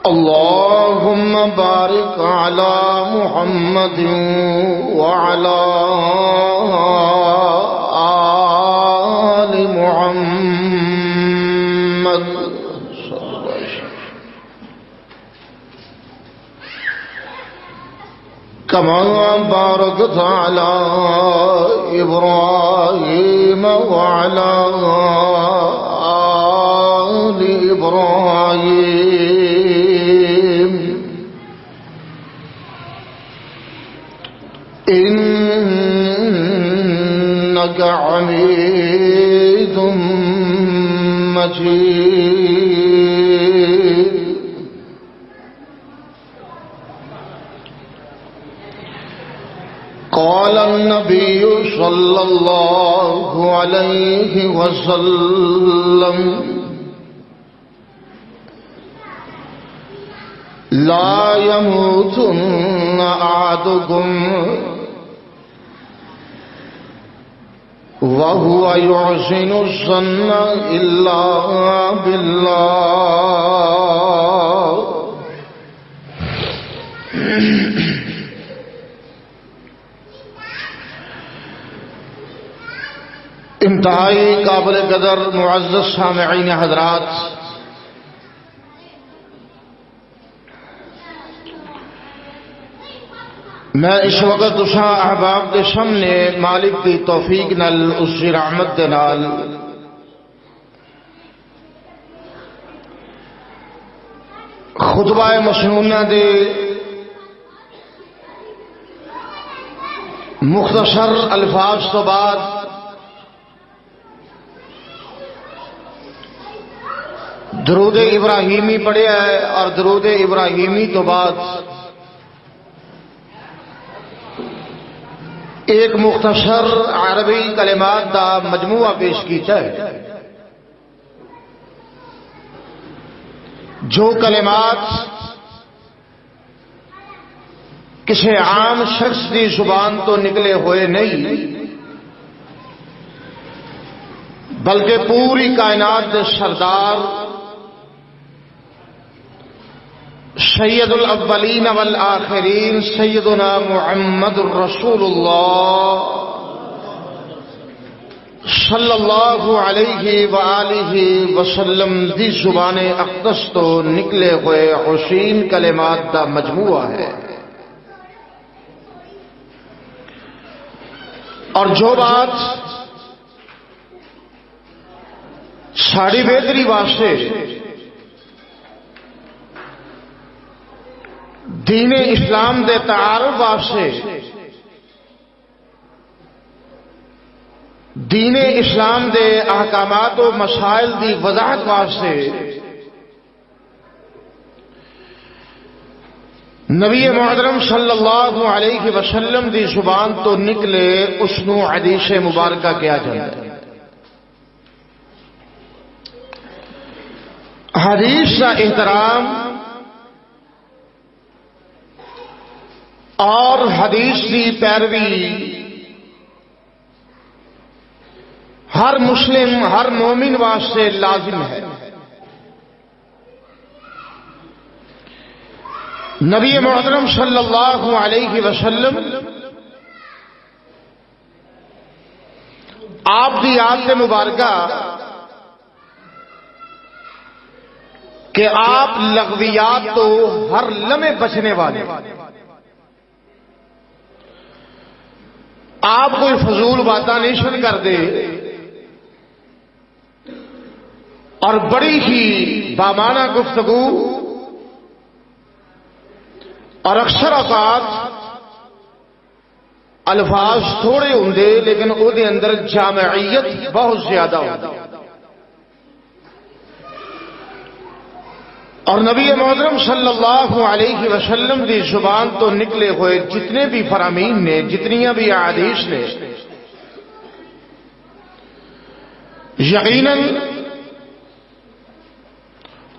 اللهم بارك على محمد وعلى آل محمد كما باركت على إبراهيم وعلى آل إبراهيم إنك حميد مجيد. قال النبي صلى الله عليه وسلم لا يموتن أحدكم وهو يحسن الظن إلا بالله. انتہائی قابل قدر معزز سامعین حضرات، میں اس وقت تساں احباب کے سامنے مالک کی توفیق نال اس کی رحمت دے نال خطبہ مسنونہ دے مختصر الفاظ تو بعد درود ابراہیمی پڑھیا ہے، اور درود ابراہیمی تو بعد ایک مختصر عربی کلمات دا مجموعہ پیش کیتا ہے، جو کلمات کسی عام شخص کی زبان تو نکلے ہوئے نہیں، بلکہ پوری کائنات دے سردار سید الاولین والآخرین سیدنا محمد الرسول اللہ صلی اللہ علیہ وآلہ وسلم دی زبان اقدس تو نکلے ہوئے حسین کلمات دا مجموعہ ہے. اور جو بات ساڑی بہتری واسطے دین اسلام دے تعارف واسطے دین اسلام دے احکامات و مسائل دی وضاحت واسطے نبی محترم صلی اللہ علیہ وسلم دی زبان تو نکلے اس نو حدیث مبارکہ کیا جاتا ہے. حدیث کا احترام اور حدیث کی پیروی ہر مسلم ہر مومن واسطے لازم ہے. نبی محترم صلی اللہ علیہ وسلم آپ کی عادت مبارکہ کہ آپ لغویات تو ہر لمحے بچنے والے، آپ کوئی فضول باتیں نہیں سن کرتے، اور بڑی ہی بامانہ گفتگو، اور اکثر اوقات الفاظ تھوڑے ہوں لیکن وہ دے اندر جامعیت بہت زیادہ ہوتی. اور نبی محترم صلی اللہ علیہ وسلم دی زبان تو نکلے ہوئے جتنے بھی فرامین نے، جتنیاں بھی احادیث نے، یقیناً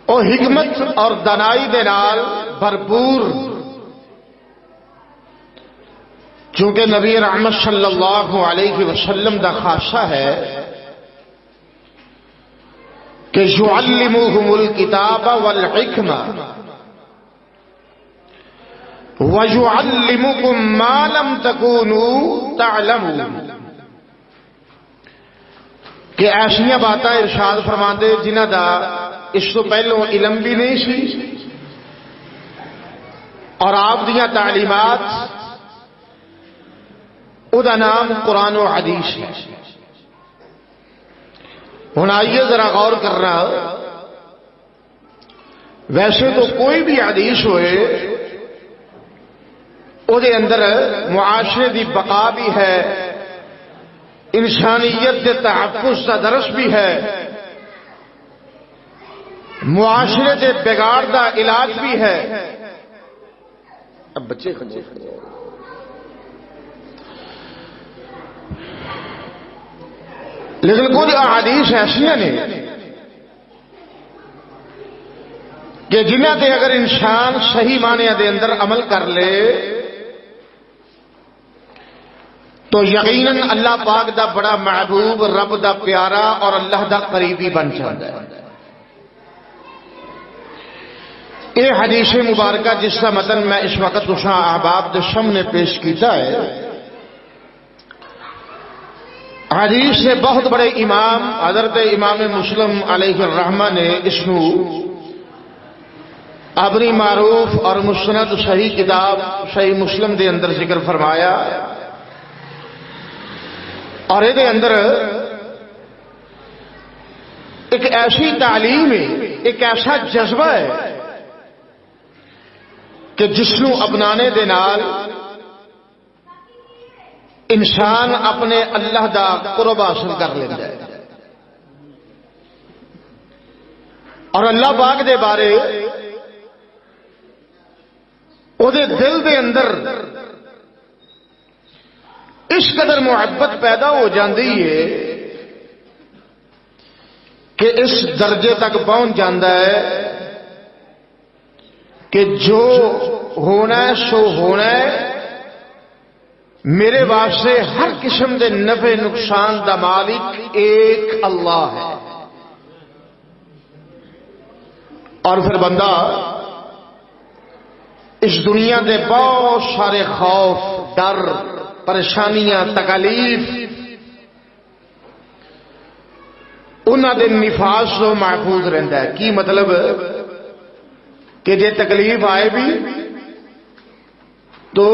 او حکمت اور دانائی دے نال بھرپور، چونکہ نبی رحمت صلی اللہ علیہ وسلم دا خاصہ ہے کہ یعلموہم الکتاب والحکمہ وَيُعَلِّمُكُم مَّا لَمْ تَكُونُوا تَعْلَمُونَ کہ ایسیاں باتاں ارشاد فرماندے جنہاں دا اس تو پہلوں علم بھی نہیں سی، اور آپ دیاں تعلیمات او دا نام قرآن و حدیث ہے۔ ہن آئیے ذرا غور کرنا، ویسے تو کوئی بھی حدیث ہوئے او دے اندر معاشرے دی بقا بھی ہے، انسانیت دے تحفظ کا درس بھی ہے، معاشرے دے بگاڑ دا علاج بھی ہے۔ اب بچے لیکن کچھ احادیث ایسیاں نے کہ جنہاں تے اگر انسان صحیح معنی دے اندر عمل کر لے تو یقیناً اللہ پاک دا بڑا محبوب، رب دا پیارا اور اللہ دا قریبی بن جاتا ہے۔ یہ حدیث مبارکہ جس کا متن میں اس وقت تساں احباب دے سامنے پیش کیتا ہے، حدیث سے بہت بڑے امام حضرت امام مسلم علیہ الرحمہ نے اس نو اپنی معروف اور مسند صحیح کتاب صحیح مسلم دے اندر ذکر فرمایا، اور یہ اندر ایک ایسی تعلیم ہے، ایک ایسا جذبہ ہے کہ جس نو اپنانے دے نال انسان اپنے اللہ دا قرب حاصل کر لیتا ہے، اور اللہ پاک دے بارے او دے دل دے اندر اس قدر محبت پیدا ہو جاندی ہے کہ اس درجے تک پہنچ جاندہ ہے کہ جو ہونا ہے سو ہونا ہے، میرے واسطے ہر قسم دے نفع نقصان دا مالک ایک اللہ ہے۔ اور پھر بندہ اس دنیا دے بہت سارے خوف، ڈر، پریشانیاں، تکالیف، انہاں دے نفاذ تو محفوظ رہندا ہے۔ کی مطلب کہ جے تکلیف آئے بھی تو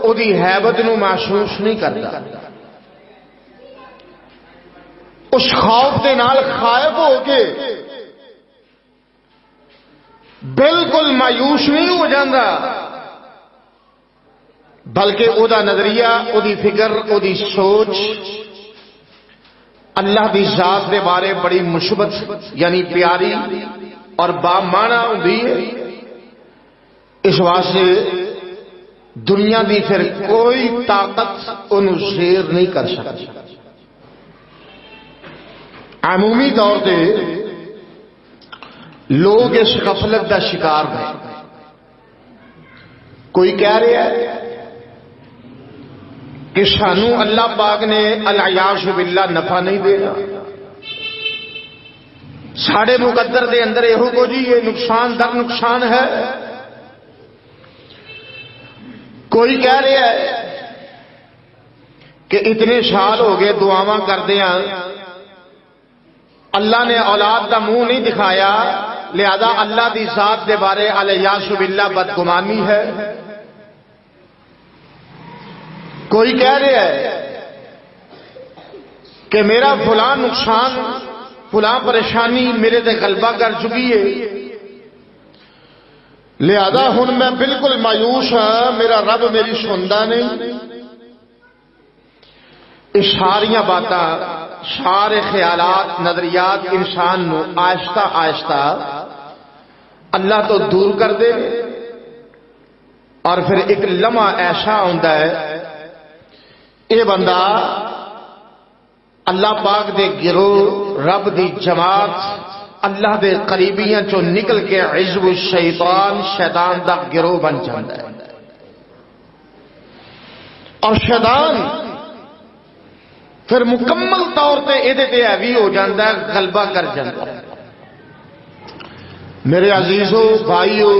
او دی ہیبت نو محسوس نہیں کرتا، اس خوف دے نال خائف ہو کے بالکل مایوس نہیں ہو جاندہ، بلکہ او دا نظریہ، او دی فکر، او دی سوچ اللہ دی ذات دے بارے بڑی مثبت یعنی پیاری اور بامعنی ہوندی ہے۔ اس واسطے دنیا دی پھر کوئی طاقت انہوں زیر نہیں کر سکتی۔ عمومی طور پہ لوگ اس غفلت دا شکار ہیں۔ کوئی کہہ رہا ہے کہ سانو اللہ پاک نے العیاذ باللہ نفع نہیں دینا، ساڑھے مقدر دے اندر یہ کو جی یہ نقصان در نقصان ہے۔ کوئی کہہ رہا ہے کہ اتنے سال ہو گئے دعاواں کردے ہیں، اللہ نے اولاد دا منہ نہیں دکھایا، لہذا اللہ دی ذات دے بارے العیاذ باللہ بدگمانی ہے۔ کوئی کہہ رہا ہے کہ میرا فلاں نقصان، فلاں پریشانی میرے تے غلبہ کر چکی ہے، لہذا ہن میں بالکل مایوس ہاں، میرا رب میری سندا نہیں۔ اس ساریاں باتاں، سارے خیالات، نظریات انسان نو آہستہ آہستہ اللہ تو دور کر دے، اور پھر ایک لمحہ ایسا ہوندا ہے اے بندہ اللہ پاک دے گروہ، رب دی جماعت، اللہ دے قریبیاں چو نکل کے حزب الشیطان، شیطان دا گروہ بن جاتا ہے، اور شیطان پھر مکمل طور تے ایدے تے ایوی ہو جاتا ہے، غلبہ کر جاتا ہے۔ میرے عزیزو، بھائیو،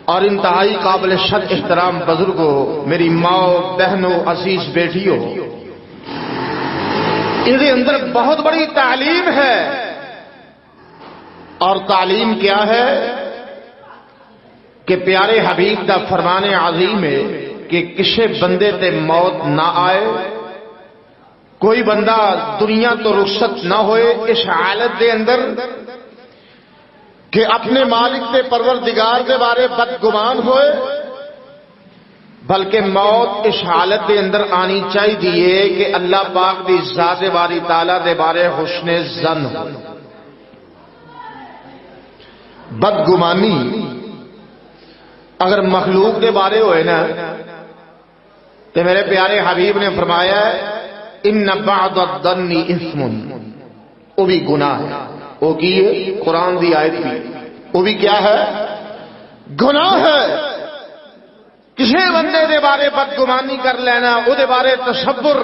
اور انتہائی قابل شد احترام بزرگوں، میری ماں بہنوں عزیز بیٹیوں، اس اندر بہت بڑی تعلیم ہے۔ اور تعلیم کیا ہے کہ پیارے حبیب دا فرمان عظیم ہے کہ کسے بندے تے موت نہ آئے، کوئی بندہ دنیا تو رخصت نہ ہوئے اس حالت دے اندر کہ اپنے مالک تے پروردگار دے بارے بدگمان ہوئے، بلکہ موت اس حالت دے اندر آنی چاہیے کہ اللہ پاک دی ذات باری تعالیٰ دے بارے حسن ظن ہو۔ بدگمانی اگر مخلوق دے بارے ہوئے نا تو میرے پیارے حبیب نے فرمایا ان بعض الظن اثم، وہ بھی گناہ ہے۔ وہ کی قرآن دی آیت بھی، وہ بھی کیا ہے؟ گناہ ہے۔ کسی بندے دے بارے بدگمانی کر لینا، وہ دے بارے تصور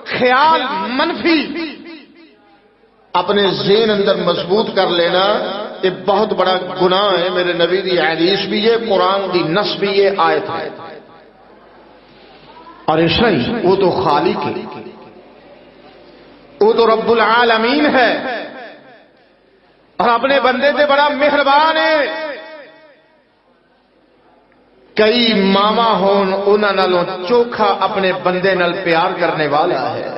خیال منفی اپنے ذہن اندر مضبوط کر لینا، یہ بہت بڑا گناہ ہے۔ میرے نبی دی حدیث بھی ہے، قرآن دی نص بھی ہے، آیت ہے۔ اور ایسا ہی وہ تو خالق ہے، وہ تو رب العالمین ہے، اور اپنے بندے سے بڑا مہربان ہے۔ کئی ماما ہون انہاں نالوں چوکھا اپنے بندے نال پیار کرنے والا ہے۔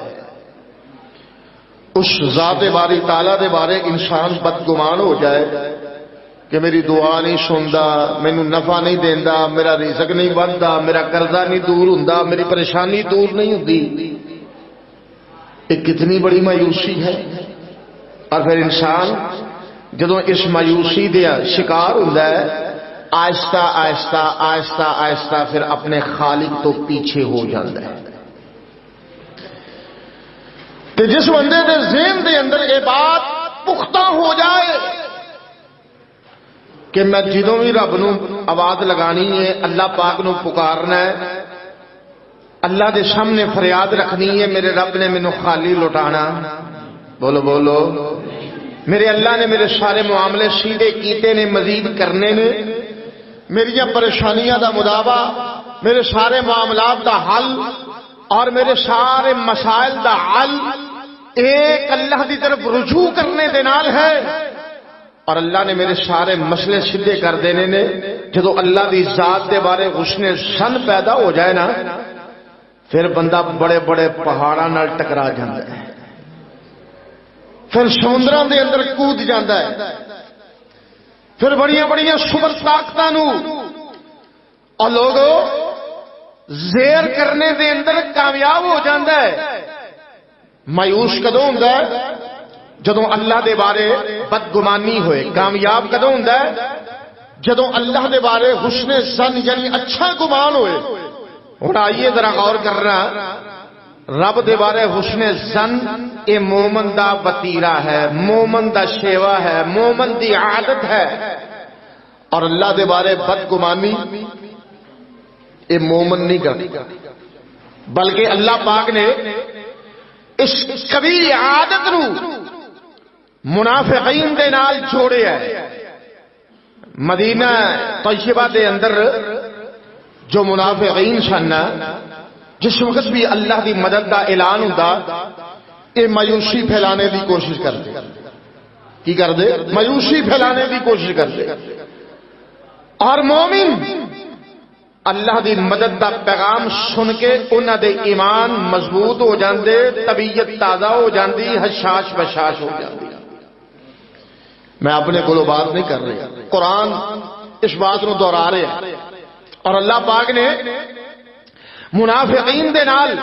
اس ذات باری تعالیٰ دے بارے انسان بدگمان ہو جائے کہ میری دعا نہیں سندا، مینوں نفع نہیں دیندا، میرا رزق نہیں بندا، میرا قرضہ نہیں دور ہوندا، میری پریشانی دور نہیں ہوندی، یہ کتنی بڑی مایوسی ہے۔ اور پھر انسان جدوں اس مایوسی دے شکار ہوندا ہے، آہستہ آہستہ آہستہ آہستہ پھر اپنے خالق تو پیچھے ہو جاتا ہے۔ کہ جس بندے دے ذہن دے اندر یہ بات پختہ ہو جائے کہ میں جدوں بھی رب نو آواز لگانی ہے، اللہ پاک نو پکارنا ہے، اللہ دے سامنے فریاد رکھنی ہے، میرے رب نے مینوں خالی لٹانا، بولو بولو، میرے اللہ نے میرے سارے معاملے سیدھے کیتے نے، مزید کرنے نے، میری پریشانیاں دا مداوا، میرے سارے معاملات دا حل اور میرے سارے مسائل دا حل ایک اللہ دی طرف رجوع کرنے دے نال ہے۔ اور اللہ نے میرے سارے مسئلے سیدھے کر دینے نے۔ جدو اللہ دی ذات دے بارے حسن ظن پیدا ہو جائے نا، پھر بندہ بڑے بڑے پہاڑاں نال ٹکرا جاتا ہے، پھر سمندراں دے اندر کود جاتا ہے، پھر بڑیاں بڑیاں سپر طاقتاں نو اور لوگوں زیر کرنے دے اندر کامیاب ہو جاتا ہے۔ مایوس کدوں ہوندا ہے؟ جدوں اللہ دے بارے بدگمانی ہوئے۔ کامیاب کدوں ہوندا ہے؟ جدوں اللہ دے بارے حسن ظن یعنی اچھا گمان ہوئے۔ ہن آئیے ذرا غور کرنا، رب دے بارے حسن ظن اے مومن دا وتیرا ہے، مومن دا شیوا ہے، مومن دی عادت ہے۔ اور اللہ دے بارے بدگمانی اے مومن نہیں کرتا، بلکہ اللہ پاک نے اس کبھی عادت نو منافقین دے نال جوڑے ہے۔ مدینہ طیبہ دے اندر جو منافقین سن، جس وقت بھی اللہ دی مدد دا اعلان ہوندا، یہ مایوسی پھیلانے دی کوشش کرتے۔ کی کرتے؟ مایوسی پھیلانے دی کوشش کرتے۔ اور مومن اللہ دی مدد دا پیغام سن کے انہاں دے ایمان مضبوط ہو جاندے، طبیعت تازہ ہو جاندی، حشاش بشاش ہو جاندی۔ میں اپنے کو بات نہیں کر رہا، قرآن اس بات نو دہرا رہے ہیں۔ اور اللہ پاک نے منافقین دے نال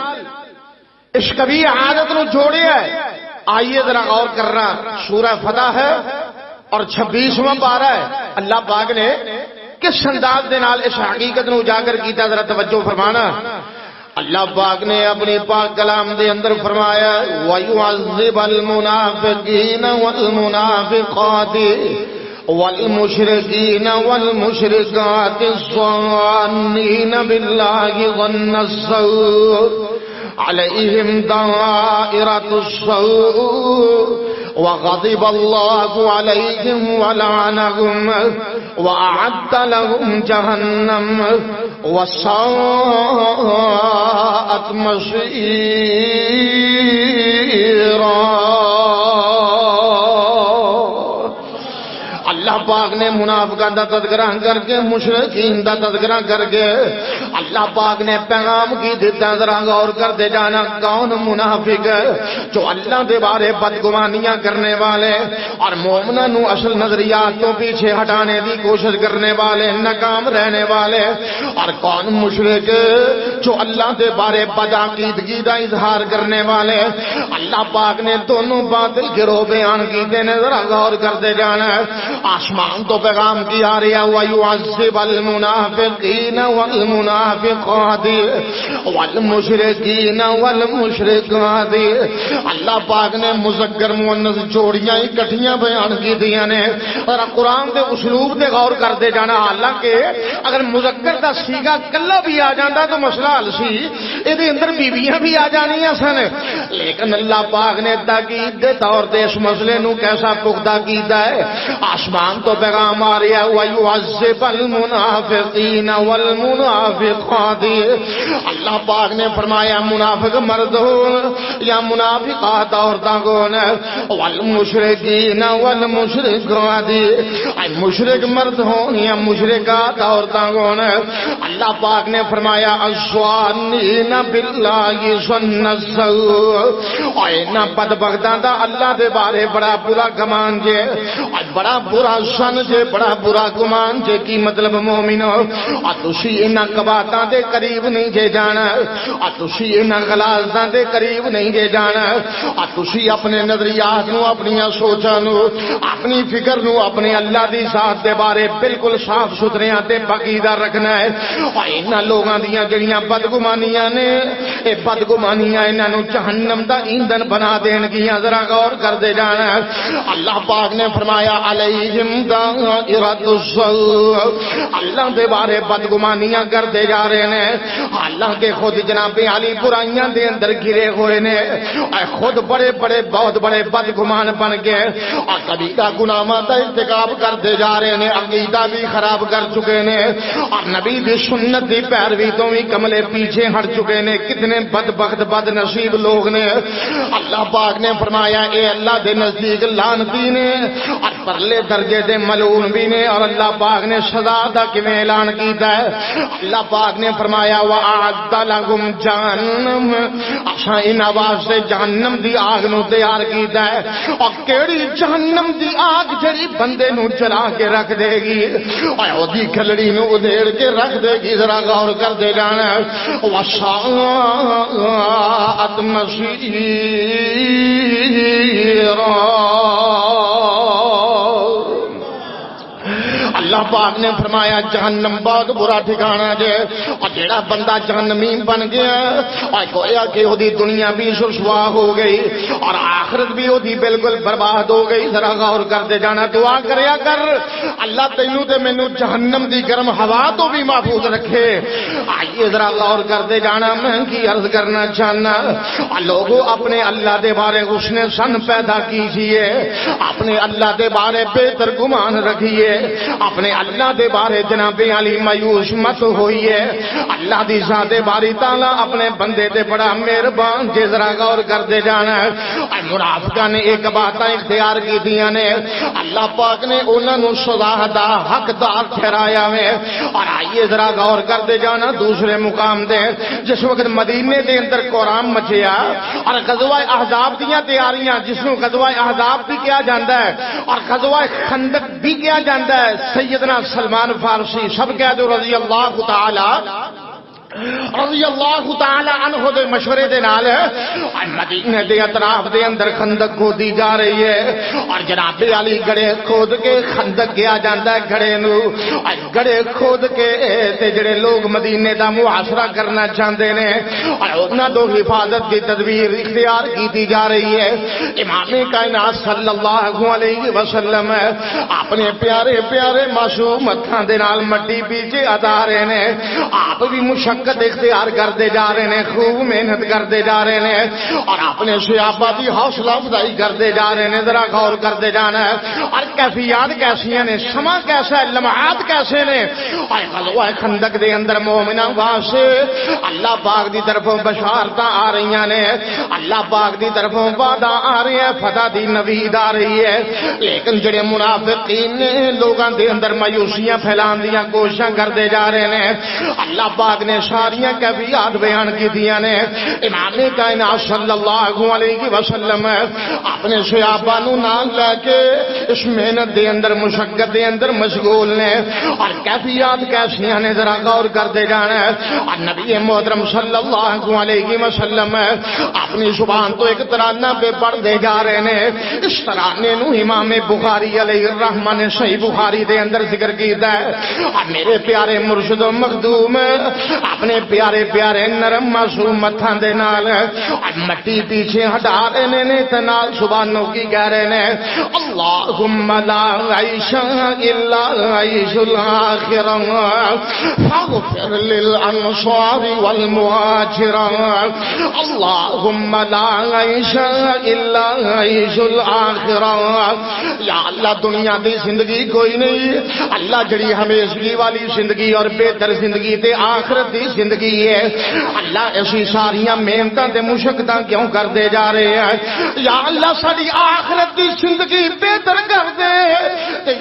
اس کبھی عادت نو جوڑے ہے۔ آئیے ذرا غور کرنا، سورہ فتح ہے اور 26واں پارہ ہے۔ اللہ پاک نے کس انداز دے نال اس حقیقت نو اجاگر کیتا، ذرا توجہ فرمانا۔ اللہ پاک نے اپنی پاک کلام دے اندر فرمایا وَيُعَذِّبَ الْمُنَافِقِينَ وَالْمُنَافِقَاتِ وَالْمُشْرِكِينَ وَالْمُشْرِكَاتِ الظَّانِّينَ بِاللَّهِ ظَنَّ السَّوْءِ عَلَيْهِمْ دَائِرَةُ السَّوْءِ وغضب اللہ علیہم ولعنہم وأعد لهم جہنم وساءت مصیرا۔ اللہ پاک نے منافقاں دا تذکرہ کر کے مشرکین دا تذکرہ کر کے اللہ پاک نے پیغام کی دیتا، ذرا غور کر دے جانا کون منافق جو اللہ دے بارے بدگمانیاں کرنے والے اور مومنوں نو اصل نظریات تو پیچھے ہٹانے دی کوشش کرنے والے، ناکام رہنے والے، اور کون مشرک جو اللہ دے بارے بدعقیدگی دا اظہار کرنے والے۔ اللہ پاک نے دونوں باطل گروہ بیان کیتے نے، ذرا غور کر دے جانا۔ آسمان تو پیغام کی آ رہی ہے وَيُعَذِّبَ الْمُنَافِقِينَ وَالْمُنَافِقَاتِ وَالْمُشْرِكِينَ وَالْمُشْرِكَاتِ۔ اللہ پاک نے مذکر مؤنث جوڑیاں اکٹھیاں بیان کی دیا نے، اور قرآن دے اسلوب دے غور کر دے جانا۔ حالانکہ اگر مذکر دا سیگا کلا بھی آ جاندہ تو مسئلہ حل سی، یہ اندر بیویاں بھی آ جانیاں سن، لیکن اللہ پاک نے تاکید دے طور تے اس مسئلے نو کیسا پختہ کیتا ہے۔ آسمان تو پیغام آ رہا ہے وَيُعَذِّبَ الْمُنَافِقِينَ وَالْمُنَافِقَاتِ۔ اللہ پاک نے فرمایا منافق مرد ہو یا منافقات عورتاں کون ہے، وَالْمُشْرِكِينَ وَالْمُشْرِكَاتِ، مشرک مرد ہوں یا مشرکات عورتاں کون ہے۔ اللہ پاک نے فرمایا الظَّانِّينَ بِاللَّهِ ظَنَّ السَّوْءِ، اور نہ بدبختاں دا اللہ دے بارے بڑا برا گمان جے، بڑا برا سن جے، بڑا برا گمان جے کی مطلب مومنو تسی انہاں قباتاں دے قریب نہیں جے جانا، تسی انہاں غلاظاں دے قریب نہیں جے جانا، تسی اپنے نظریات نو، اپنی سوچاں نو، اپنی فکر نو، اپنے اللہ دی ذات دے بارے بالکل صاف ستھریاں تے پاکیزہ رکھنا ہے۔ اور انہاں لوگاں دیاں جڑیاں بدگمانیاں نے، اے بدگمانیاں انہاں نو جہنم دا ایندھن بنا دین گیاں، ذرا غور کر دے جانا۔ اللہ پاک نے فرمایا علیہم دائرۃ السوء، اللہ دے بارے بدگمانیاں کرتے جا رہے ہیں، حالانکہ خود جناب علی برائیاں دے اندر گرے ہوئے نے، خود بڑے بڑے بہت بڑے بدگمان بن گئے، اور کبیرہ گناہاں دا ارتکاب کرتے جا رہے ہیں، عقیدہ بھی خراب کر چکے نے، اور نبی دی سنت دی پیروی تو بھی کملے پیچھے ہٹ چکے نے۔ کتنے بدبخت بد نصیب لوگ نے۔ اللہ پاک نے فرمایا اے اللہ دے نزدیک لعنتی نے اور پرلے درجے دے ملعون بھی نے، اور اللہ پاک نے سزا دا کیویں اعلان کیتا ہے۔ اللہ پاک نے فرمایا وَأَعَدَّ لَهُمْ جَهَنَّمَ، اساں انہاں واسطے جہنم دی آگ نو تیار کیتا ہے، اور کیڑی جہنم دی آگ جڑی بندے نو جلا کے رکھ دے گی، اور اودی کھلڑی نو ادھیڑ کے رکھ دے گی، ذرا غور کر دے جانا۔ وَسَاءَتْ مَصِيرًا، اللہ پاک نے فرمایا جہنم بہت برا ٹھکانہ جے، اور جیڑا بندہ جہنمی بن گیا اور گویا کہ وہ دی دنیا بھی رسوا ہو گئی اور آخرت بھی وہ دی بالکل برباد ہو گئی۔ ذرا غور کرتے جانا، دعا کریا کر اللہ تینوں تے مینوں جہنم دی گرم ہوا تو بھی محفوظ رکھے۔ آئیے ذرا غور کرتے جانا، میں کی عرض کرنا چاہنا، لوگوں اپنے اللہ دے بارے حسن سن پیدا کیجئے، اپنے اللہ دے بارے بہتر گمان رکھیے، اپنے اللہ دے بارے جناب علی مایوس مت ہوئیے۔ اللہ دی ذات باری تعالیٰ اپنے بندے دے بڑا مہربان جے، ذرا غور کر دے جانا۔ منافقاں نے ایک بات اختیار کی دیا نے، اللہ پاک نے انہاں نو سزا دا حقدار ٹھہرایا ہے۔ اور آئیے ذرا غور کر دے جانا دوسرے مقام دے، جس وقت مدینے دے اندر قرآن مچیا اور غزوہ احزاب دیاں تیاریاں، جس نو غزوہ احزاب بھی کیا جاندا ہے اور غزوہ خندق بھی کیا جاندا ہے، سیدنا سلمان فارسی سب کہہ دو رضی اللہ تعالی عنہ دے مشورے دے نال مدینے دے اطراف دے اندر خندق کھودی جا رہی ہے، اور جناب علی گڑے کھود کے خندق کیا جاندا ہے، گڑے کھود کے تے جڑے لوگ مدینے دا محاصرہ کرنا چاہتے ہیں اور انہاں تو حفاظت کی تدبیر اختیار کی جا رہی ہے۔ امام کائنات صلی اللہ علیہ وسلم اپنے پیارے پیارے معصوم ہتھاں دے نال مٹی پیچھے ادا رہے نے، آپ بھی مشقت مشقت اختیار کرتے جا رہے ہیں، خوب محنت کرتے جا رہے ہیں اور اپنے صحابہ کی حوصلہ افزائی کرتے جا رہے ہیں. ذرا غور کرتے جانا ہے اور کیفیات کیسی ہیں، سما کیسا ہے، لمحات کیسے نے. اور غزوہ خندق دے اندر مومناں واسطے اللہ پاک دی طرفوں بشارتاں آ رہی نے، اللہ پاک دی طرفوں وعدہ آ رہے ہیں، فتح دی نوید آ رہی ہے. لیکن جڑے منافقین نے لوگاں دے اندر مایوسیاں پھیلان دیاں کوششاں کرتے جا رہے ہیں. اللہ پاک نے ساریاں کیفیات بیان کی دیا نے. امام کائنات صلی اللہ علیہ وسلم اپنے صحابہ نو نال لے کے اس محنت دے اندر مشقت دے اندر مشغول نے اور کیفیات کیسیاں نے ذرا غور کرتے جانا ہے. اور نبی محترم صلی اللہ علیہ وسلم اپنی زبان تو ایک ترانہ پہ پڑھتے جا رہے ہیں. اس ترانے نو امام بخاری علیہ الرحمہ نے صحیح بخاری دے اندر ذکر کیتا ہے. اور میرے پیارے مرشد و مخدوم اپنے پیارے پیارے نرم معصوم متھاں دے نال مٹی پیچھے ہٹا رہے نے تے نال زبانوں کی کہہ رہے نے اللہم لا عیش الا عیش الاخرہ فاغفر للانصار والمہاجر. اللہم لا عیش الا عیش الاخرہ. یا اللہ دنیا دی زندگی کوئی نہیں، اللہ جڑی ہمیشگی والی زندگی اور بہتر زندگی تے آخرت دی زندگی ہے. اللہ ایسی ساریاں محنتاں تے مشقتاں کیوں کرتے جا رہے ہیں؟ یا اللہ ساری آخرت دی زندگی بہتر کر دے.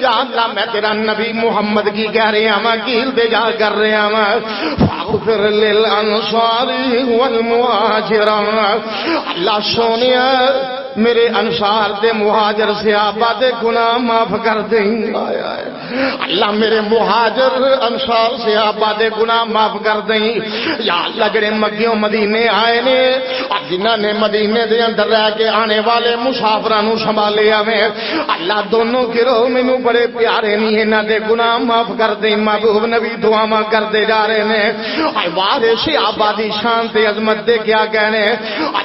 یا اللہ میں تیرا نبی محمد کی کہہ رہے ہیں، وکیل دے جا کر رہے ہیں فاغفر للانصار والمہاجر. اللہ سونیا میرے انصار دے مہاجر صحابہ دے گناہ معاف کر دیں. اللہ میرے مہاجر انصار صحابہ دے گناہ معاف کر دیں. یا اللہ جڑے مکیوں مدینے آئے نے اور جنہاں نے مدینے دے اندر رہ کے آنے والے مسافراں نو سنبھالے آویں، اللہ دونوں گروہ مینوں بڑے پیارے نہیں، انہاں دے گناہ معاف کر دیں. محبوب نبی دعاواں کرتے جا رہے نے. اے وارث صحابہ دی شان تے عظمت دے کیا کہنے،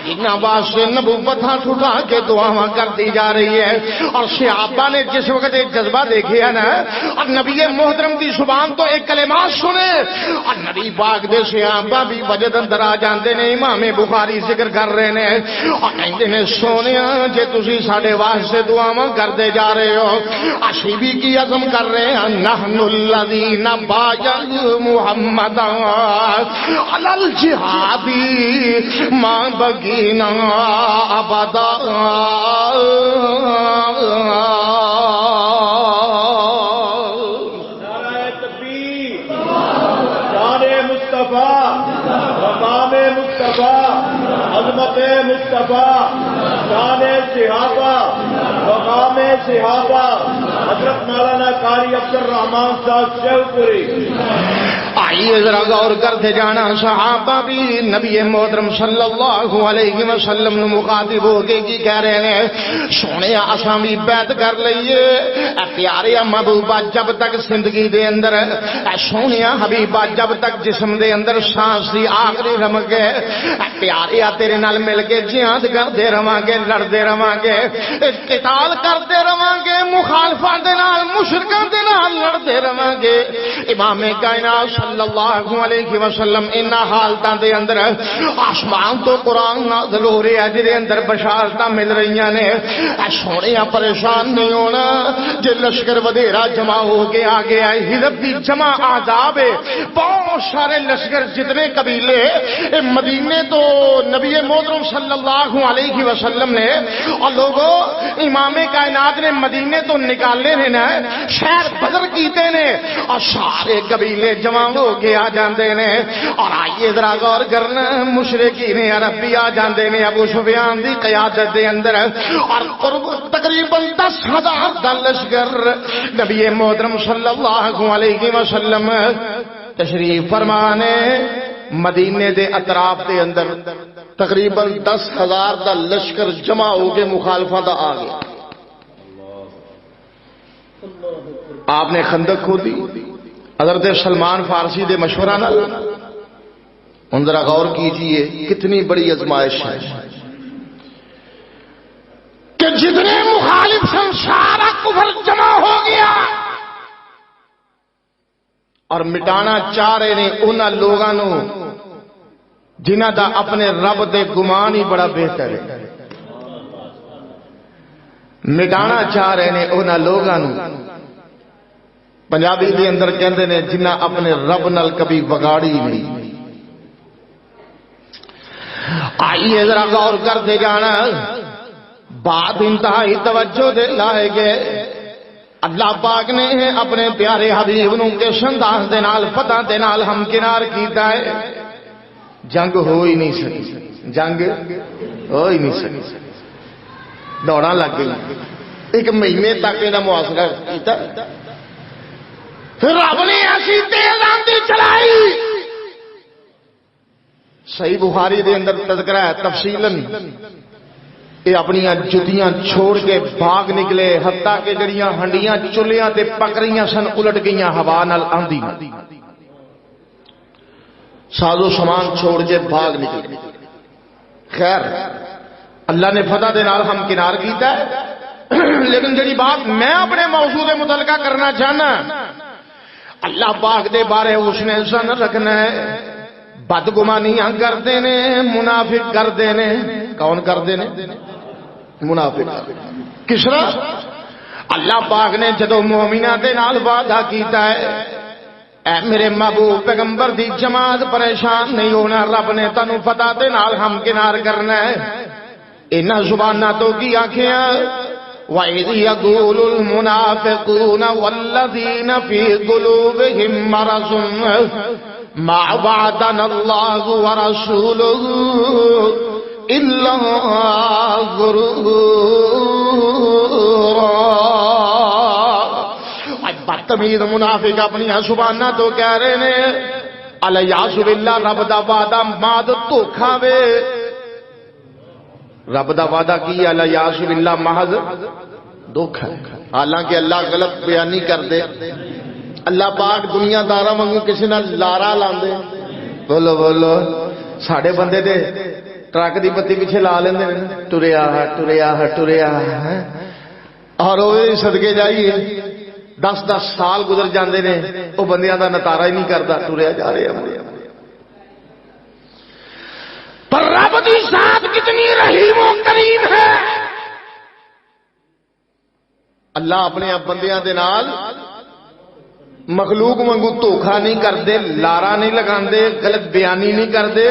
جنہاں واسطے نبوت ہاتھ اٹھا کے دعاواں کرتی جا رہی ہے. اور صحابہ نے جس وقت ایک جذبہ دیکھے نا اور نبی محترم کی زبان تو ایک کلمات سنے اور نبی پاک دے صحابہ بھی وجد اندر آ جاندے نے. امام بخاری ذکر کر رہے نے اور کہندے نے سونیا جے تسی ساڈے واسطے دعاواں کرتے جا رہے ہو، اسی بھی کی عزم کر رہے ہیں نحن الذین باید محمد علی الجہاد ما بغینا ابدا. نعرہ تکبیر، شان مصطفیٰ، مقام مصطفیٰ، عظمت مصطفیٰ، شان صحابہ، مقام صحابہ. حضرت مولانا قاری عبدالرحمان صاحب شیخ پوری. آئیے ذرا غور کرتے جانا. صحابہ بھی نبی محترم صلی اللہ علیہ وسلم نے مخاطب ہو کے کی کہہ رہے ہیں سونے اساں بھی بیعت کر لئیے. اے پیارے محبوبہ جب تک زندگی دے اندر اے سونیا حبیبہ جب تک جسم دے اندر سانس دی آخری رمق ہے، اے پیارے تیرے نال مل کے جہاد کرتے رواں گے، لڑتے رواں گے، قتال کرتے رواں گے، مخالفاں دے نال مشرکاں دے نال لڑتے رواں گے. امام کائنات صلی اللہ علیہ وسلم ان حالتاں دے اندر آسمان تو قرآن نازل ہو رہا ہے جدے اندر بشارتاں مل رہی نے. سونیا پریشان نہیں ہونا جے لشکر ودیرا جمع ہو کے آگے آئے. حزب دی جمع آزاب ہے، بہت سارے لشکر جتنے قبیلے مدینے تو نبی محترم صلی اللہ علیہ وسلم نے اور لوگوں امام کائنات نے مدینے تو نکالے نے نا شہر بدر کیتے نے اور سارے قبیلے جمع ہو کے آ جاندے نے. اور آئیے ذرا غور کرنا مشرکین عرب بھی آ جاندے نے ابو سفیان دی قیادت دے اندر اور تقریباً 10,000 دا لشکر نبی محترم صلی اللہ علیہ وسلم تشریف فرمانے مدینے دے اطراف دے اندر تقریباً 10,000 دا لشکر جمع ہو کے مخالفہ دا آ گیا. آپ نے خندق کھودی حضرت سلمان فارسی دے مشورہ نہ ان ذرا غور کیجئے کتنی بڑی ازمائش ہے کہ جتنے مخالف سن سارا کفر جمع ہو گیا اور مٹانا چاہ رہے نے انہاں لوگاں نو جنہ دا اپنے رب دے گمان ہی بڑا بہتر ہے، مٹانا چاہ رہے نے انہاں لوگاں نو۔ پنجابی دے اندر کہندے نے جنہ اپنے رب نال کبھی بگاڑی نہیں۔ آئیے ذرا غور کرتے جانا، بات انتہائی توجہ دے لائے گے۔ اللہ پاک نے اپنے پیارے حبیب نو کس انداز دے نال فتح دے نال ہمکنار کیتا ہے۔ جنگ ہو ہی نہیں سکی، جنگ ہو ہی نہیں سکی، دوڑاں لگ گئی، ایک مہینے تک انہاں محاصرہ کیتا، پھر رب نے ایسی تیز آندھی چلائی۔ صحیح بخاری دے اندر تذکرہ ہے تفصیلاً، یہ اپنی جتیاں چھوڑ کے بھاگ نکلے، حتیٰ کہ جڑیاں ہنڈیاں چلیاں تے پک رہیاں سن الٹ گئیاں ہوا نال آندھی، ساز و سامان چھوڑ کے بھاگ نکلے۔ خیر اللہ نے فتح دے نال ہمکنار کیتا ہے۔ لیکن جڑی بات میں اپنے موضوع دے متعلقہ کرنا چاہنا، اللہ پاک دے بارے اس نے سن رکھنا ہے، بدگمانیاں کردے نے، منافق کردے نے۔ کون کردے نے؟ منافق۔ کس طرح؟ اللہ پاک نے جدو مومنہ دے نال وعدہ کیتا ہے، اے میرے محبوب پیغمبر دی جماعت پریشان نہیں ہونا، رب نے تانوں فتح دے نال ہمکنار کرنا ہے۔ انہاں زباناں تو کی آکھیاں، وَإِذْ يَقُولُ الْمُنَافِقُونَ وَالَّذِينَ فِي قُلُوبِهِم مَّرَضٌ مَّا وَعَدَنَا اللَّهُ وَرَسُولُهُ إِلَّا غُرُورًا۔ بدتمیز منافق اپنی زباناں تو کہہ رہے نے الیاذ باللہ رب دا وعدہ ماد دھوکھا وے۔ رب دا وعدہ کی الیاذ باللہ محض دھوکھا ہے۔ حالانکہ اللہ غلط بیان نہیں کر دے، اللہ پاک دنیا داراں وانگوں کسی نال لارا لاندے۔ بولو بولو، ساڈے بندے دے ٹرک دی بتی پیچھے لا لیندے نے، ٹریا ٹریا ٹریا، اور وہ صدقے جائیے 10 سال گزر جاندے نے، وہ بندیاں دا نتارا ہی نہیں کردا، ٹریا جا رہے ہیں۔ پر رب دی ذات کتنی رحیم و کریم ہے، اللہ اپنے بندیاں دے نال مخلوق وانگو دھوکھا نہیں کردے، لارا نہیں لگاندے، غلط بیانی نہیں کردے،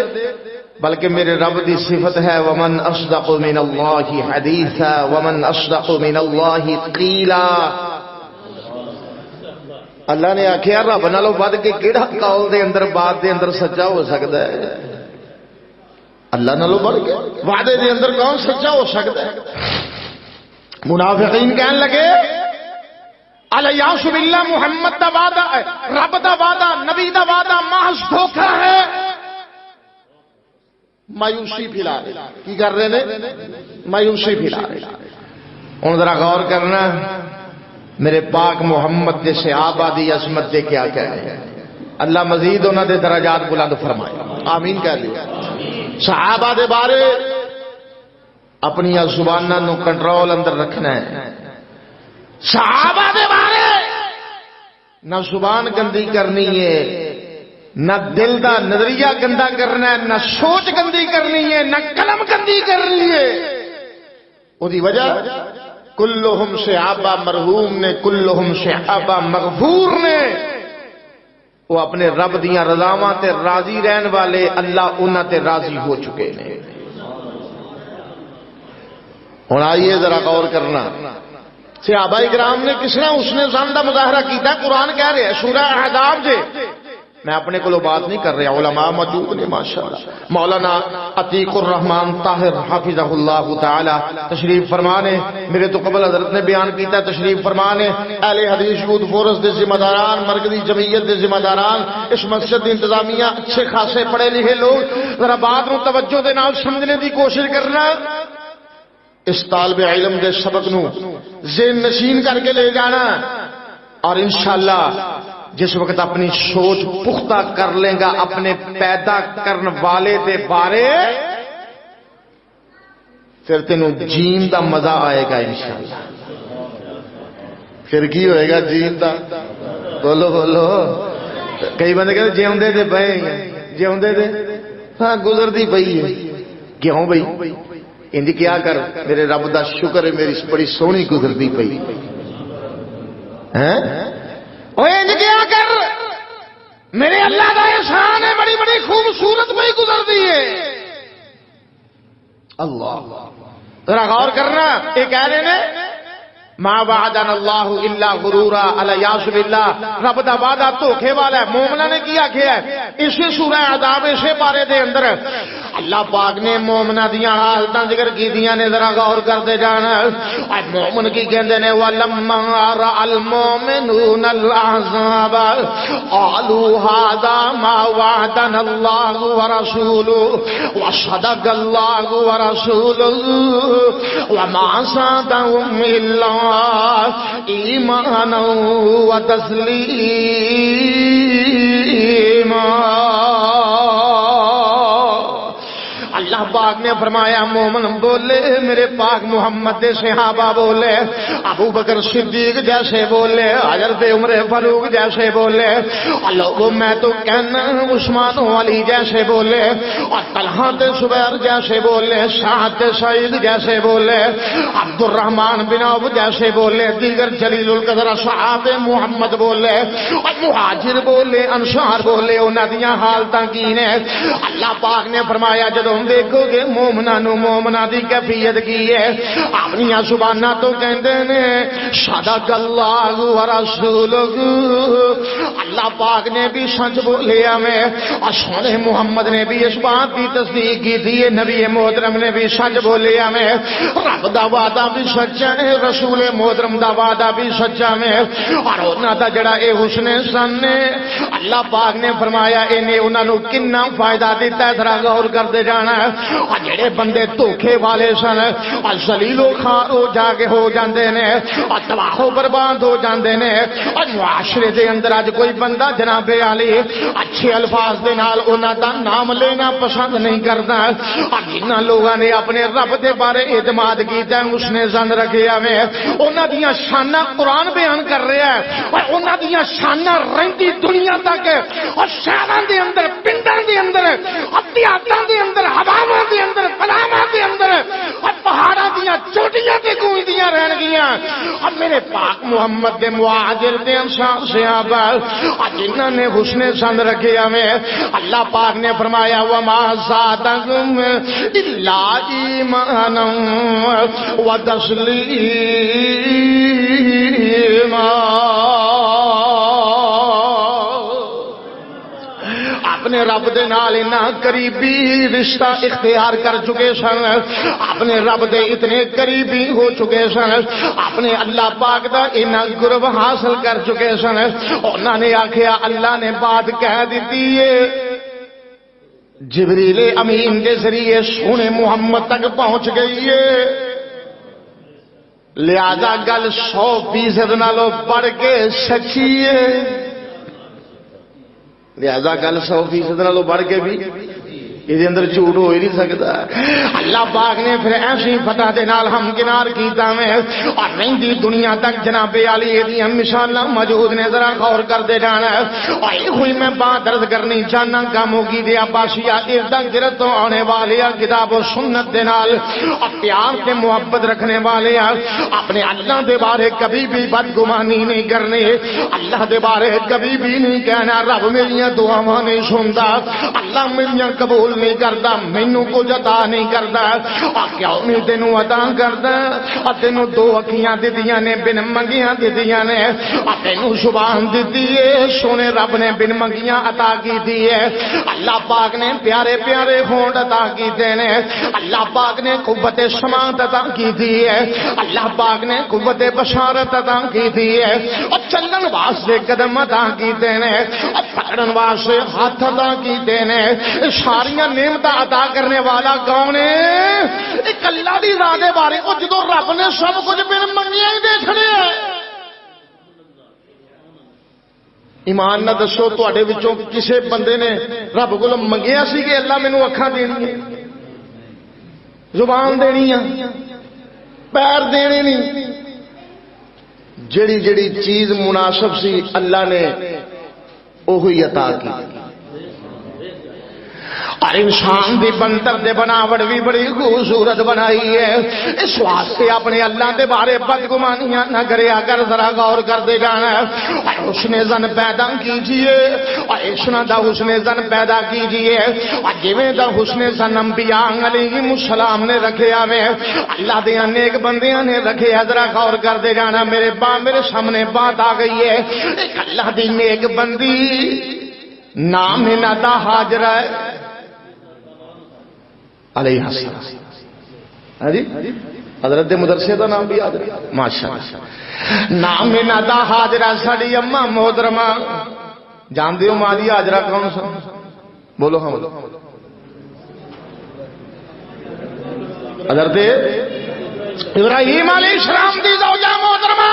بلکہ میرے رب دی صفت ہے ومن اصدق من اللہ حدیثا ومن اصدق من اللہ قیلا۔ اللہ نے آکھیا رب نالوں ود کے کیڑا قول دے اندر بات دے اندر سچا ہو سکتا ہے؟ اللہ نالوں بڑھ کے وعدے دے اندر کون سچا ہو سکتا ہے؟ منافقین کہنے لگے الیاذ باللہ محمد دا وعدہ، رب دا وعدہ، نبی دا وعدہ محض دھوکا ہے۔ مایوسی پھیلا رہے، کی کر رہے نے؟ مایوسی پھیلا رہے۔ ہن ذرا غور کرنا، میرے پاک محمد دے صحابہ دی عظمت دے کیا کہہ رہے ہیں۔ اللہ مزید انہاں دے درجات بلند فرمائے، آمین کہہ دے۔ صحابہ دے بارے اپنی زباناں نو کنٹرول اندر رکھنا ہے۔ صحابہ دے بارے نہ زبان گندی کرنی ہے، نہ دل دا نظریہ گندا کرنا ہے، نہ سوچ گندی کرنی ہے، نہ قلم گندی کرنی ہے۔ وہ دی وجہ کلہم صحابہ مرحوم نے، کلہم صحابہ مغفور نے۔ وہ اپنے رب دیاں رضاواں تے راضی رہن والے، اللہ انہاں تے راضی ہو چکے نے۔ ہن آئیے ذرا غور کرنا، صحابہ کرام نے کس طرح اس نے ظن دا مظاہرہ کیتا ہے؟ قرآن کہہ رہے ہیں سورہ احزاب جے، میں اپنے کو بات نہیں کر رہا، علماء موجود نے ماشاءاللہ۔ مولانا عتیق الرحمان طاہر حافظہ اللہ تعالی تشریف فرمانے، میرے تو قبل حضرت نے بیان کیتا ہے، تشریف فرمانے اہل حدیث یوتھ فورس دے ذمہ داران، مرکزی جمعیت دے ذمہ داران، اس مسجد دی انتظامیہ، اچھے خاصے پڑھے لکھے لوگ، ذرا بات نو توجہ دے نال سمجھنے دی کوشش کرنا۔ اس طالب علم دے سبق نو ذہن نشین کر کے لے جانا، اور انشاءاللہ جس وقت اپنی سوچ پختہ کر لیں گا اپنے پیدا کرن والے دے بارے، پھر تینوں جین دا مزہ آئے گا انشاءاللہ۔ پھر کی ہوئے گا جین دا؟ بولو بولو۔ کئی بندے کہتے جیوندے دے بھائی، جیوندے دے ہاں گزرتی پئی ہے. کیوں بھائی انج کیا کر میرے رب دا شکر ہے میری بڑی سونی گزرتی پئی ہے. انج کیا کر میرے اللہ دا احسان ہے بڑی بڑی خوبصورت پئی گزرتی ہے. اللہ ذرا غور کرنا یہ کہہ رہے ہیں ما وعدنا اللہ الا غرورا الیاذ باللہ. رب دا وعدہ دھوکے والا ہے. مومنہ نے کیا کیا ہے اسی سورہ عذاب اسے بارے دے اندر اللہ پاک نے مومنہ دیاں حالتاں ذکر کی دیاں نے. ذرا غور کرتے جانا. مومن کی کہندے نے وَلَمَّا رَأَى الْمُؤْمِنُونَ الْأَحْزَابَ قَالُوا هَذَا مَا وَعَدَنَا اللَّهُ وَرَسُولُهُ وَصَدَقَ اللَّهُ وَرَسُولُهُ وَمَا زَادَهُمْ إِلَّا ایمانا و تسلیما. اللہ پاک نے فرمایا مومن بولے میرے پاک محمد دے صحابہ بولے ابو بکر صدیق جیسے بولے حضرت عمر فاروق جیسے بولے لوگوں میں تو کہنا عثمان و علی جیسے بولے اور طلحہ زبیر جیسے بولے سعد سعید جیسے بولے عبد الرحمن بن عوف جیسے بولے دیگر جلیل القدر صحابہ محمد بولے اور مہاجر بولے انصار بولے انہاں دیاں حالتاں کی نے. اللہ پاک نے فرمایا جدوں دیکھو گے مومنہ نو مومنہ دی کیفیت کی ہے اپنی زبانہ تو کہندے نے صدق اللہ ورسولہ. اللہ پاک نے بھی سچ بولے ہمیں اور سونے محمد نے بھی اس بات کی تصدیق کی تھی. نبی محترم نے بھی سچ بولے ہمیں. رب دا وعدہ بھی سچا ہے رسول محترم دا وعدہ بھی سچا ہے اور انہاں دا جڑا اے حسن سن نے اللہ پاک نے فرمایا انہیں انہاں نو کنا فائدہ دیتا ہے. ذرا غور کرتے جانا. اور جڑے بندے دھوکے والے سن اور ذلیل و خوار ہو جا کے ہو جاندے نے اور تباہ و برباد ہو جاندے نے. اور معاشرے دے اندر اج کوئی بندہ جناب علی اچھے الفاظ دے نال انہاں دا نام لینا پسند نہیں کردا. اور جنہاں لوگاں نے اپنے رب دے بارے اعتماد کیتا ہے اس نے زن رکھیا ہے انہاں دیاں شاناں قرآن بیان کر رہا ہے اور انہاں دیاں شاناں رہندی دنیا تک اور شہراں دے اندر پنڈاں دے اندر اور دیہاتاں دے اندر ہواواں دے اندر پلاواں دے اندر اور پہاڑاں دیاں چوٹیاں تے گونجدیاں رہن گیاں. اور میرے پاک محمد دے مہاجر دے انصار صحابہ اور جنہاں نے حسن سن رکھے ہمیں اللہ پاک نے فرمایا وما زادہم الا ایمانا و تسلیما. اپنے رب دے نال اتنا قریبی رشتہ اختیار کر چکے سن اپنے رب دے اتنے قریبی ہو چکے سن اپنے اللہ پاک دا اتنا قرب حاصل کر چکے سن. انہاں نے آکھیا اللہ نے بات کہہ دیتی ہے جبریل امین کے ذریعے سونے محمد تک پہنچ گئی ہے لہذا گل 100% نالوں بڑھ کے سچی ہے. لہذا گل 100% نالوں بڑھ کے بھی یہ اندر جھوٹ ہو ہی نہیں سکتا. اللہ پاک نے پھر ایسی فتح دے نال ہمکنار کیتا میں اور رہندی دنیا تک جناب علی دی مثالاں موجود نے. ذرا غور کرتے جانا اور یہ ہوئی میں بات درد کرنی چاہنا کاموں کی دے عباسیہ ارد گرد آنے والے کتاب و سنت دے نال اور پیار کے محبت رکھنے والے اپنے اللہ دے بارے کبھی بھی بدگمانی نہیں کرنی. اللہ دے بارے کبھی بھی نہیں کہنا رب میریاں دعاواں نہیں سنتا اللہ میریاں قبول نہیں کرتا مینوں کچھ عطا نہیں کرتا. کیوں نہیں تینوں عطا کرتا؟ تینوں 2 اکھیاں دتیاں نے بن منگیاں دتیاں نے تینوں زبان دتی ہے سونے رب نے بن منگیاں عطا کیتی ہے. اللہ پاک نے پیارے پیارے ہونٹ عطا کیتے نے. اللہ پاک نے قوت سماعت عطا کیتی ہے. اللہ پاک نے قوت بشارت عطا کیتی ہے اور چلن واسطے قدم عطا کیتے نے اور پکڑن واسطے ہاتھ عطا کیتے نے. ساریاں نعمت عطا کرنے والا کون ہے؟ ایک اللہ دی ذات دے بارے او جدوں رب نے سب کچھ بن منگیاں ہی دے چھڑیا. ایمان نہ دسو تواڈے وچوں کسے بندے نے رب کول منگیا سی کہ اللہ مینوں اکھاں دینی ہے زبان دینی ہے پیر دینے نہیں؟ جڑی جڑی چیز مناسب سی اللہ نے اوہی عطا کی. اور انسان دی بنتر دے بناوٹ بھی بڑی خوبصورت بنائی ہے. اس واسطے اپنے اللہ دے بارے بدگمانیاں نہ کریا کر، ذرا غور کر دے جانا. حسن زن پیدا کیجئے اور عشنا دا حسن زن پیدا کیجئے، اور جویں دا حسن زن انبیاء علیہم السلام نے رکھیا میں اللہ دے نیک بندیاں نے رکھے. ذرا غور کر دے جانا. میرے سامنے بات آ گئی ہے، ایک اللہ دی نیک بندی نام نادا حاجرہ علیہ السلام. جی حضرت مدرسے کا نام بھی یاد ہے ماشاءاللہ. نام نادا حاجرہ ساڈی اما محترمہ جانتے ہو ماں جی حاجرہ کون سا؟ بولو ہاں بولو. حضرت ابراہیم علیہ السلام دی زوجہ محترمہ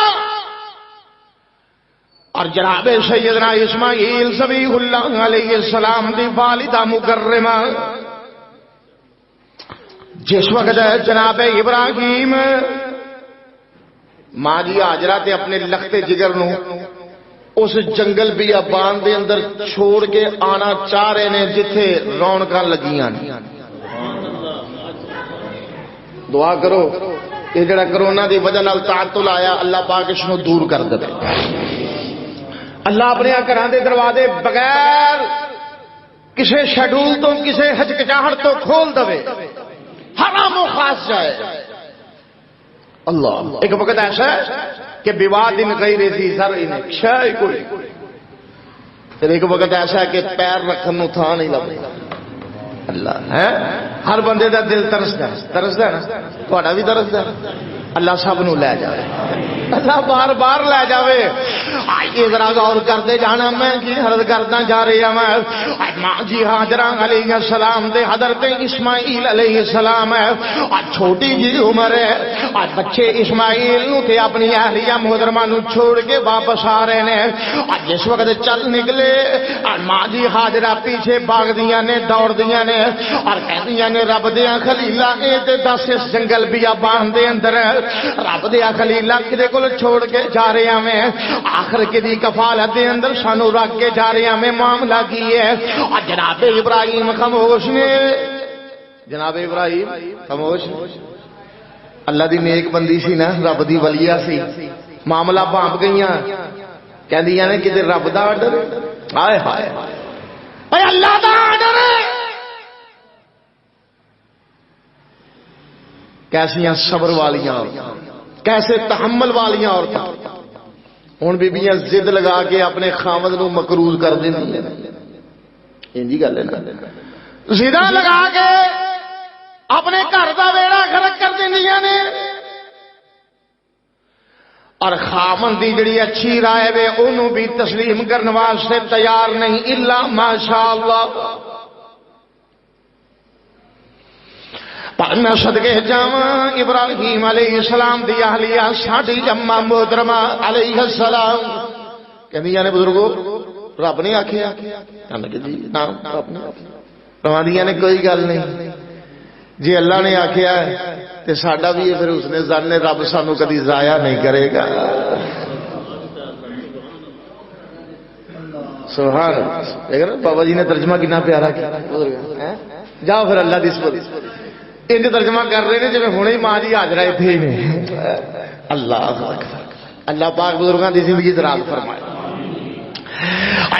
اور جناب سیدنا اسماعیل ذبیح اللہ علیہ السلام دی والدہ مکرمہ. جس وقت جناب ابراہیم ماں جی حاجرہ تے اپنے لختے جگر نو اس جنگل بیابان دے اندر چھوڑ کے آنا چاہ رہے نے جتھے رونقاں لگیاں. دعا کرو یہ جڑا کرونا دی وجہ نال تعطل آیا اللہ پاک اس نو دور کر دے. اللہ اپنے گھراں دے دروازے بغیر کسے شیڈول تو کسے ہچکچاہٹ تو کھول دے، حرام و خاص جائے. اللہ ایک وقت ایسا ہے کہ بواد غیر ذی زرع شے کوئی، پھر ایک وقت ایسا ہے کہ پیر رکھن نو تھا نہیں لبدا. اللہ ہے ہر بندے دا دل ترسدا ہے نا، تہاڈا بھی ترسدا ہے. اللہ سب نو لے جائے، اللہ بار بار لے جاوے. آئیے ذرا غور کرتے جانا. میں کی عرض کرتا جا رہا میں ماں جی حاجرہ علیہ السلام دے حضرت اسماعیل علیہ السلام ہے اور چھوٹی جی عمر ہے اور بچے اسماعیل نو تے اپنی اہلیہ محترمہ نو چھوڑ کے واپس آ رہے ہیں. اور جس وقت چل نکلے اور ماں جی حاجرہ پیچھے بھاگ دیاں نے، دوڑ دیاں نے اور کہندیاں نے رب دیاں خلیلا اے تے دس اس جنگل بیابان دے اندر رب دیا خلیلا کدے کول چھوڑ کے جا رہے ہیں، آخر کدی کفالت دے اندر سانو رکھ کے جا رہے ہیں. معاملہ کی ہے اور جناب ابراہیم خاموش نے، جناب ابراہیم خاموش. اللہ دی نیک بندی سی نا، رب دی ولیہ سی. معاملہ بانپ گئیاں کہندیاں نے کدے رب the order hi hi a Allah the order کیسیاں صبر والیاں کیسے تحمل والیاں عورتاں ہن بیبیاں ضد لگا کے اپنے خامد نو مکروز کر دیندیاں. انجی گل ہے نا، ضد لگا کے اپنے گھر دا بیڑا غرق کر دیندیاں نے اور خامد دی جڑی اچھی رائے وے اونوں بھی تسلیم کرن واسطے تیار نہیں الا ماشاءاللہ. پر میں صدقے جاواں ابراہیم علیہ السلام دی اہلیہ ساڈی اما محترمہ علیہ السلام کہندیاں نے بزرگو رب نے آکھیا کہ جی نام رب نے فرماندیاں نے کوئی گل نہیں جی اللہ نے آکھیا ہے تے ساڈا بھی پھر اس نے ظن نے رب سانو کدی ضائع نہیں کرے گا. سبحان اللہ. دیکھ رہے بابا جی نے ترجمہ کتنا پیارا کیا. جاؤ پھر اللہ دی سپرد انج ترجمہ کر رہے ہیں جی ہوں ہی ماں جی حاجرہ اتنے ہی نے. اللہ اکبر. اللہ پاک بزرگاں دی زندگی دراز فرمائے.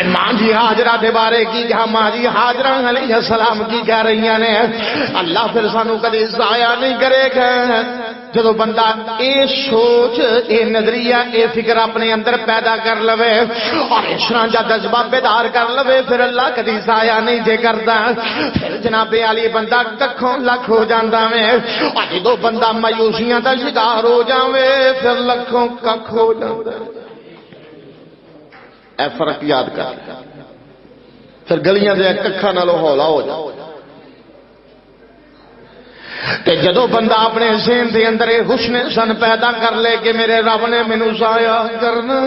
ماں جی حاجرہ دے بارے کی جہاں ماں جی حاجرہ علیہ السلام کی کہہ رہی ہیں نے اللہ پھر سانو کدی ضائع نہیں کرے گا. جدو بندہ اے سوچ اے نظریہ اے فکر اپنے اندر پیدا کر لوے اور اس طرح جا جذبہ بیدار کر لوے پھر اللہ کدی ضائع نہیں جے کردا. پھر جناب علی بندہ ککھوں لکھ ہو جاندا میں اور جدو بندہ مایوسیاں دا شکار ہو جاوے پھر لکھوں ککھ ہو جاندا. اے فرق یاد کر پھر گلیاں دے ککھاں نالوں ہولا ہو جا. تے جدو بندہ اپنے ذہن دے اندر حسن سن پیدا کر لے کہ میرے رب نے مینوں ضائع کرنا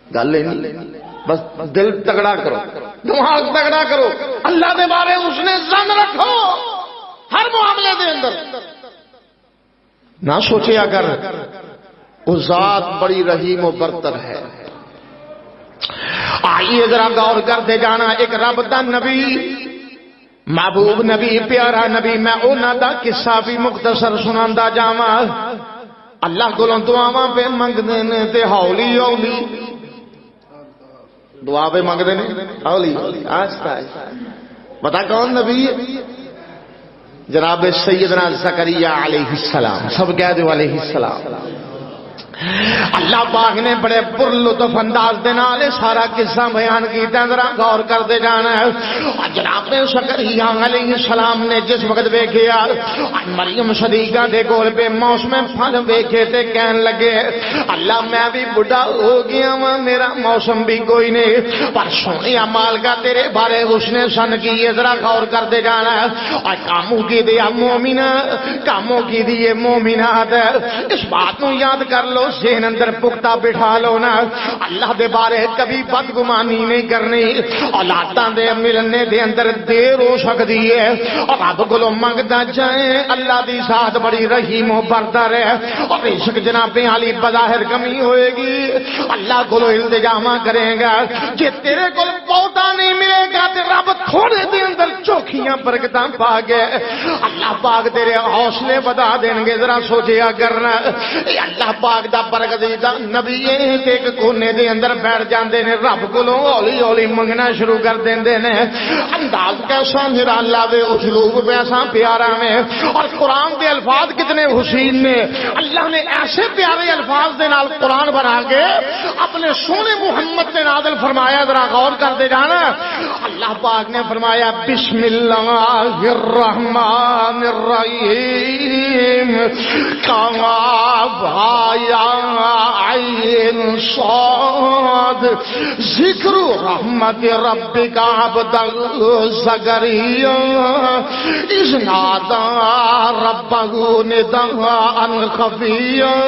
گل نہیں بس دل تگڑا کرو دماغ تگڑا کرو اللہ دے بارے حسن سن رکھو ہر معاملے دے اندر. نہ سوچیا کر وہ ذات بڑی رحیم و برتر ہے آئیے ذرا غور کرتے جانا، ایک رب دا نبی، محبوب نبی، پیارا نبی، میں انہاں دا قصہ بھی مختصر سناندا جاواں۔ اللہ کولوں دعاواں پہ منگدے نے تے ہولی ہولی دعا پہ منگدے نے، ہولی ہولی آہستہ آہستہ۔ پتہ کون نبی ہے؟ جناب سیدنا زکریا علیہ السلام، سب کہہ دو علیہ السلام۔ اللہ پاک نے بڑے پر لطف انداز دے نال سارا قصہ بیان کیتا، ذرا غور کرتے جانا ہے۔ جناب زکریا علیہ السلام نے جس وقت ویکھیا مریم صدیقہ دے کول پہ موسم پھل ویکھے تے کہن لگے اللہ میں بھی بڑھا ہو گیا ہوں، میرا موسم بھی کوئی نہیں، پر سونیا مالکا تیرے بارے حسن سن کی ہے، ذرا غور کرتے جانا ہے۔ اور کاموں کی دیا مومنہ، کاموں کی دیے مومنات، اس بات نو یاد کر لو، ذہن اندر پختہ بٹھا لو نا، اللہ دے بارے کبھی بدگمانی نہیں کرنی۔ اولاداں دے ملنے دے اندر دیر ہو سکتی ہے، اور رب کولوں منگدا جائے، اللہ دی ذات بڑی رحیم و بردر ہے، اور عشق جناب علی بظاہر کمی ہوئے گی، اللہ کولوں التجا کرے گا۔ جے تیرے کول بہتا نہیں ملے گا تے رب تھوڑے دے اندر چوکھیاں برکتاں پا گئے، اللہ پاک تیرے حوصلے بتا دیں گے، ذرا سوچیا کرنا۔ اللہ پاک دا برکت دا نبی ایک کونے دے اندر بیٹھ جاندے نے، رب کولوں ہولی ہولی منگنا شروع کر دیندے نے۔ انداز کیسا نرالا وے، اسلوب کیسا پیارا میں، اور قرآن دے الفاظ کتنے حسین نے۔ اللہ نے ایسے پیارے الفاظ دے نال قرآن بنا کے اپنے سونے محمد نے نازل فرمایا، ذرا غور کرتے جانا۔ اللہ پاک نے فرمایا بسم اللہ الرحمن الرحیم، کاف یا عین صاد، ذکر رحمت ربک عبدہ زکریا اذ نادى ربه نداء خفيا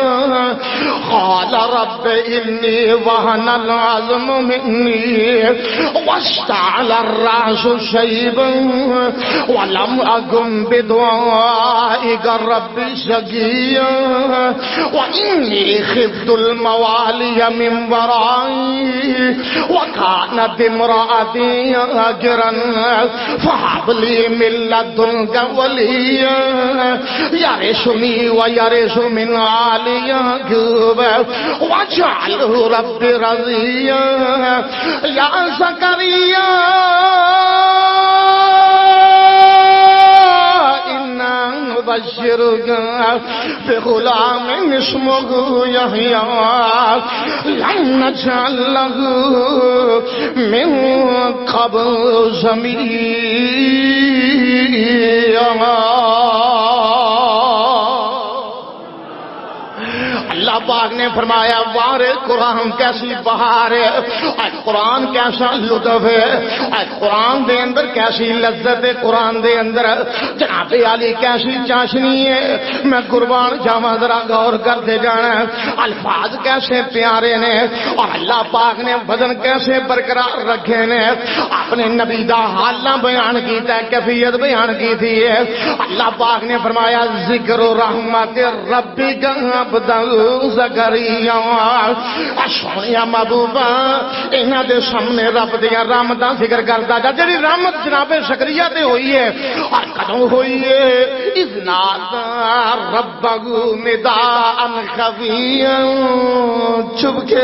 قال رب إني وهن العظم مني واشتعل الرأس شيبا ولم أكن بدعائك رب شقيا وإني خفت الموالي من ورائي وكانت امرأتي هاجرا فهب لي من لدنك وليا يرثني ويرث من آل يعقوب واجعله رب رضيا يا زكريا إنا نبشرك بغلام اسمه يحيى لم نجعل له من قبل سميا۔ اللہ پاک نے فرمایا وار قرآن کیسی بہار ہے، آج قرآن کیسا لطف ہے، آج قرآن دے اندر کیسی لذت ہے، قرآن دے اندر جناب علی کیسی چاشنی ہے۔ میں قربان جاواں، ذرا غور کرتے جانا، الفاظ کیسے پیارے نے، اور اللہ پاک نے وزن کیسے برقرار رکھے نے۔ اپنے نبی دا حالہ بیان کیتا ہے، کیفیت بیان کی تھی ہے۔ اللہ پاک نے فرمایا ذکر رحمت ربک عبدہ زکریا، سونیا محبوبہ انہاں دے سامنے رب دیاں رحمتاں ذکر کردا جا، جڑی رحمت جناب زکریا تے ہوئی ہے، اور کدوں ہوئی ہے؟ اذ نادى ربہ نداء خفیا، چھپ کے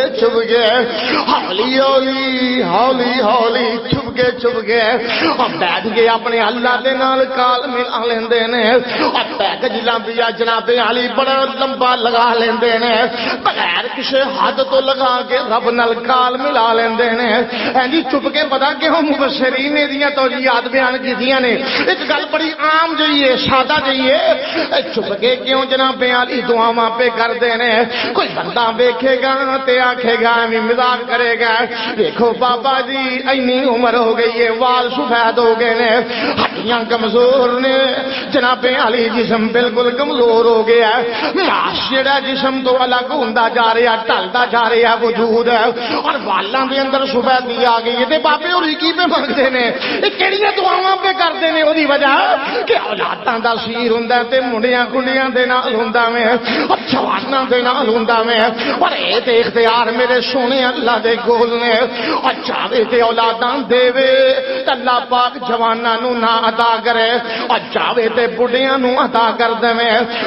ہولی ہولی ہولی ہولی چھپ کے اور بیٹھ کے اپنے اللہ دے نال کال ملا لیندے نے، اور پیکج لمبیا جناب علی بڑا لمبا لگا لیندے نے، بغیر کسی حد تو لگا کے رب نال کال ملا لیندے نے۔ جی چپ کے پتا کہ مبشرین نے دیاں توجیہات بیان کیتیاں نے، ایک گل بڑی عام جئی ہے، سادہ جئی ہے، چپ کے کیوں جناب علی دعاواں پہ کردے نے؟ کوئی بندہ ویکھے گا تے آکھے گا میں مزاق کرے گا، دیکھو بابا جی اینی عمر ہو گئی ہے، وال سفید ہو گئے نے، ہڈیاں کمزور نے، جناب علی جسم بالکل کمزور ہو گیا ہے، معاش جڑا جسم تو تو الگ ہوندا جا رہا ٹلدا جا رہا وجود اور والاں دے اندر سفیدی آ گئی تے بابے ہوری کی پہ منگدے نے اے کیڑیاں دعاواں پہ کردے نے اودی وجہ کہ اولاداں دا سیر ہوندا تے منڈیاں کنڈیاں دے نال ہوندا میں جواناں دے نال ہوندا میں اور اے تے اختیار میرے سونے اللہ دے کول نے اور چاہے تے اولاداں دے اللہ پاک جواناں نو نہ عطا کرے اور چاہے تے بڑھیاں نو عطا کر دے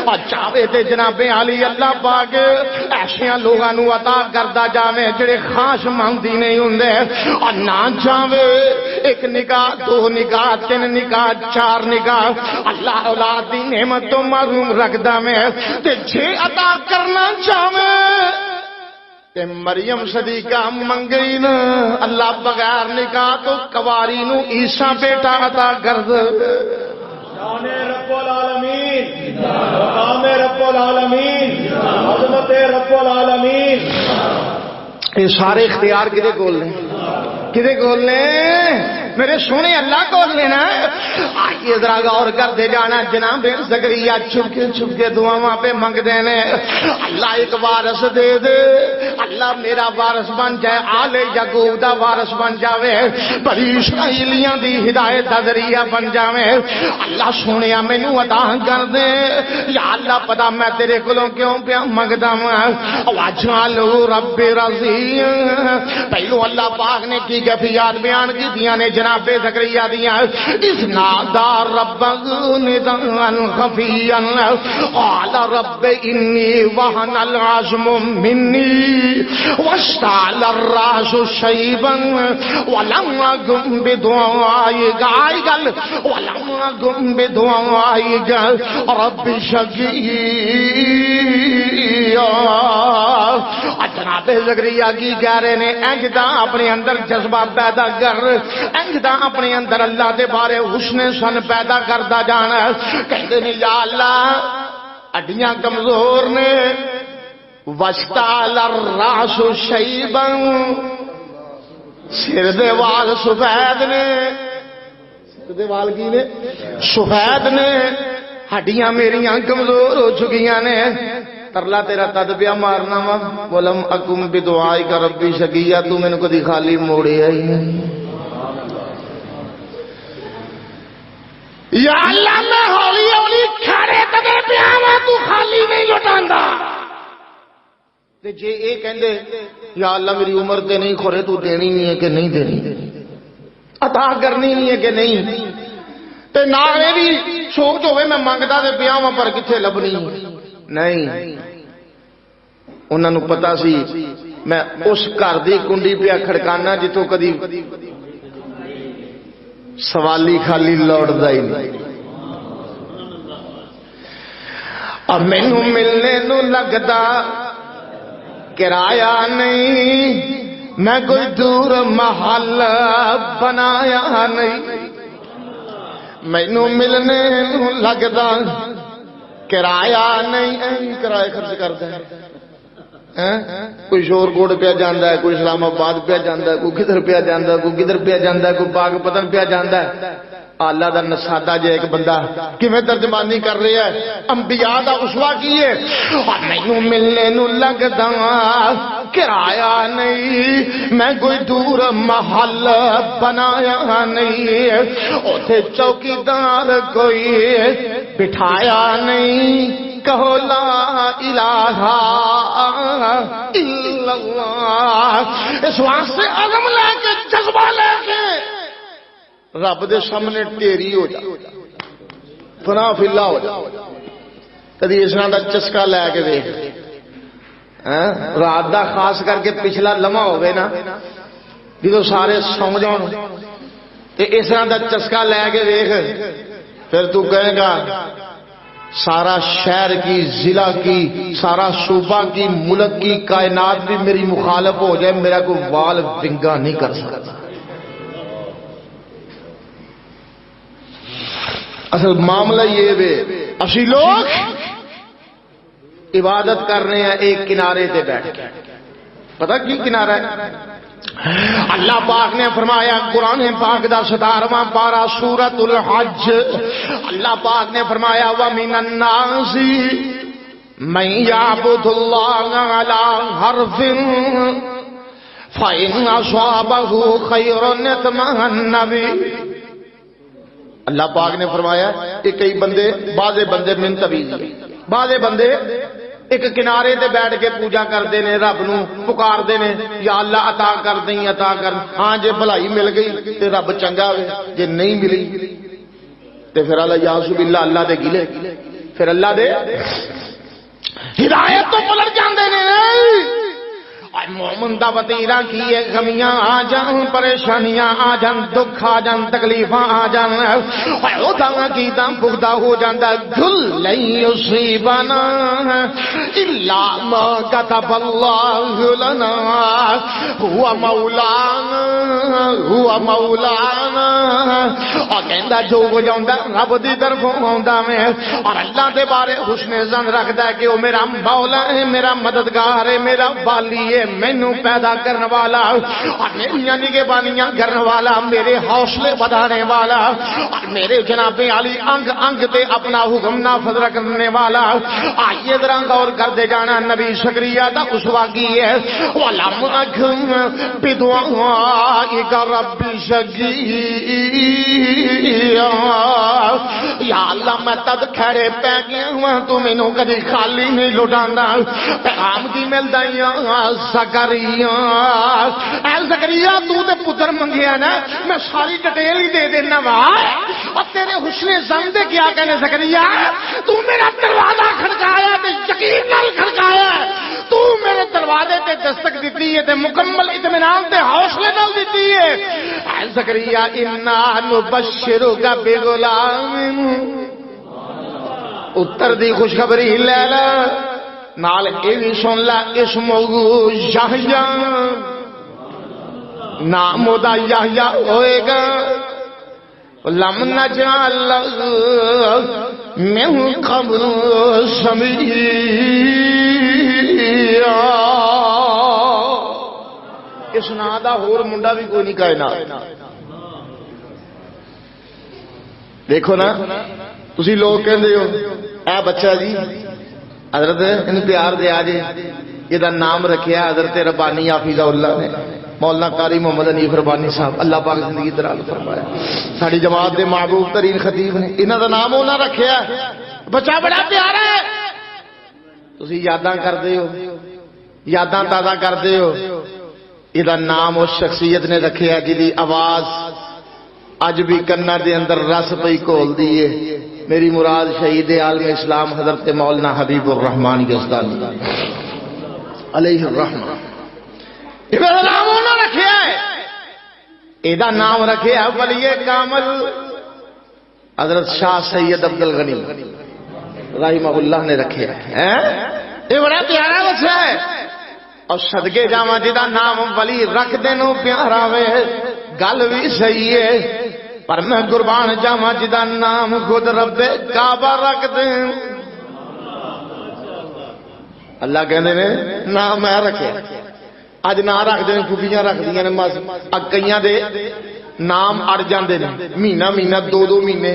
اور چاہے تے جناب علی اللہ پاک ایسے لوگاں نو عطا کردا جاوے جڑے خاص مندی نہیں ہوندے اور نہ چاہے ایک نگاہ دو نگاہ تین نگاہ چار نگاہ اللہ اولاد دی نعمت تو محروم رکھدا میں تے جے عطا کرنا چاہے کہ مریم صدیقہ منگئی نا اللہ بغیر نکاح تو کواری نو عیسیٰ بیٹا عطا کر دے شان رب العالمین مقام رب العالمین عظمت رب العالمین یہ سارے اختیار کدے کول نے کدے کول نے میرے سونے اللہ کو لینا آئیے ذرا غور کر دے جانا جناب زکریا چھپ کے دعاواں پہ منگ دینے اللہ ایک وارث دے دے اللہ میرا وارث بن جائے آل یعقوب دا وارث بن جاوے بڑی اسرائیلیاں دی ہدایت دا ذریعہ بن جاوے اللہ سونے مینوں عطا کر دے یا اللہ پتا میں تیرے کولوں کیوں پیا منگدا ہاں واجعلہ رب رضی پہلو اللہ پاک نے کی کیفیات بیان کی دیاں نے جناب زکریا دیا اس نادا رب نداء خفیا قال رب انی وهن العظم مني واشتعل الراس شيبا ولم اكن بدعائك رب شقيا جناب زکریا کی کہہ رہے نے انجدا اپنے اندر جذبہ پیدا کر انجدا اپنے اندر اللہ دے بارے حسن سن پیدا کردا جانا کہتے نے یا اللہ اڈیاں کمزور نے واشتعل الراس شیبا سر دے وال سفید نے سر دے وال کی نے سفید نے ہڈیاں میریاں کمزور ہو چکیاں نے ترلا تیرا تدبیا مارنا وا ولم اکم بدعائک ربی شقیا تو میں نے کدی خالی موڑیا ہی نہیں یا اللہ میں ہولی ہولی کھڑے تدبیا وا تو خالی نہیں لٹاندا تے جے اے کہندے یا اللہ میری عمر تے نہیں کھورے تو دینی نہیں ہے کہ نہیں دینی عطا کرنی نہیں ہے کہ نہیں تے نہ اے بھی سوچ ہوئے میں منگدا تے پیا وا پر کتھے لبنی نہیں انہوں نے پتا سی میں اس گھر دی کنڈی پیا کھڑکانا جتوں کدی سوالی خالی لوٹدا ہی نہیں اور مینوں ملنے نو لگدا کرایہ نہیں میں کوئی دور محل بنایا نہیں مینوں ملنے نو لگدا کرایہ نہیں کرایہ خرچ کرتا ہے کوئی شور کوٹ پہ جانا ہے کوئی اسلام آباد پہ جانا ہے کوئی کدھر پہ جانا ہے کوئی کدھر پہ جانا ہے کوئی پاک پتن پہ جانا ہے اللہ دا نسادہ جے ایک بندہ کیویں ترجمانی کر رہا ہے انبیاء دا اسوا کیے اور مینوں ملنے نو لگدا کرایہ نہیں میں کوئی دور محل بنایا نہیں اوتھے چوکیدار کوئی بٹھایا نہیں کہو لا الہ الا اللہ اس واسطے عزم لے کے جذبہ لے کے رب دے سامنے ٹیری ہو جا فنا فی اللہ ہو جا کدی اس طرح دا چسکا لے کے دیکھ رات دا خاص کر کے پچھلا لمحہ ہو گئے نا جدو سارے سو جان اس طرح دا چسکا لے کے دیکھ پھر تو کہے گا سارا شہر کی ضلع کی سارا صوبہ کی ملک کی کائنات بھی میری مخالف ہو جائے میرا کوئی وال ونگا نہیں کر سکتا اصل معاملہ یہ ہے اسی لوگ عبادت کرنے ہیں ایک کنارے سے بیٹھ کے پتہ کی کنارہ ہے اللہ پاک نے فرمایا قرآن پاک دا 17واں پارہ سورۃ الحج اللہ پاک نے فرمایا وَمِنَ النَّاسِ من یعبد اللہ علی حرف فإن أصابه خير اطمأن به. اللہ پاک نے فرمایا کہ کئی بندے بعضے بندے منتبیز بعضے بندے ایک کنارے تے بیٹھ کے پوجا کرتے نے رب نو پکار دے نے یا اللہ عطا کر دیں عطا کر. ہاں جے بھلائی مل گئی تے رب چنگا ہوئے جے نہیں ملی تے پھر اللہ یاسو باللہ اللہ دے گلے پھر اللہ دے ہدایت تو پلٹ جاندے نے. مومن دا وطیرہ کیے غمیاں آ جان پریشانیاں آ جان دکھ آ جان تکلیفاں آ جان او دا کی دم بغدا ہو جاندا گل لن یصیبنا الا ما كتب اللہ لنا هو مولانا اور کہندا جو ہو جاندا رب دی طرفوں ہوندا میں اور اللہ دے بارے حسن ظن رکھدا ہے کہ او میرا مولا ہے میرا مددگار ہے میرا والی ہے مینوں پیدا کرنے والا اور میری نگہبانیاں کرنے والا میرے حوصلے بڑھانے والا اور میرے جناب علی انگ انگ تے اپنا حکم نافذ رکھنے والا. آئیے ذرا غور کر دے جانا نبی شکریہ دا اسوا کی ہے ولم اکن بدعائک رب شقیا. یا اللہ میں تد کھڑے پہ گیا ہوں تو مینوں کدی خالی نہیں لٹاندا پیغام کی ملدا یا زکریا. اے زکریا تو تے پتر منگیا نا میں ساری ڈیٹیل ہی دے دینا وا اور تیرے حسن ظن دے کیا کہنے زکریا تو میرا دروازہ کھڑکایا تے یقین نال کھڑکایا تو میرے دروازے تے دستک دیتی ہے تے مکمل اطمینان تے حوصلے نال دیتی ہے. اے زکریا انا نبشرک بغلام اتر دی خوشخبری لے لا نال اے بھی سن لا اسمہ یحییٰ نام دا یحییٰ ہوئے گا لم نجعل لہ من قبل سمیعا. اس نا دا ہور منڈا بھی کوئی نہیں کائنات. دیکھو نا تسی لوگ کہندے ہو اے بچہ جی حضرت ان پیار دے آجے یہ دا نام رکھیا حضرت ربانی حافظہ اللہ نے مولانا قاری محمد حنیف ربانی صاحب اللہ پاک زندگی درال فرمایا ساڑی جماعت دے محبوب ترین خطیب نے انہاں دا نام انہاں رکھیا بچہ بڑا پیارا ہے. تسی یاداں کردے ہو یاداں تازہ کردے ہو یہ دا نام اس شخصیت نے رکھیا جی آواز اج بھی کنہ دے اندر رس پئی کھول دیئے. میری مراد شہید عالم اسلام حضرت مولانا حبیب الرحمان یزدانی علیہ الرحمہ یہ نام انہوں نے رکھیا ہے. یہ نام رکھیا ولی کامل حضرت شاہ سید عبدالغنی رحمہ اللہ نے رکھیا ہے. یہ بڑا پیارا بچہ ہے اور صدقے جاواں جدا نام ولی رکھ دینو پیارا وے گل بھی صحیح ہے پر میں قربان جاواں جدا نام خود رب کعبہ رکھ دیں. اللہ کہندے نے نام میں رکھے اج نہ رکھ دیں پھوپھیاں رکھ دیاں نے کئیاں دے نام اڑ جاندے نے مہینہ مہینہ دو دو مہینے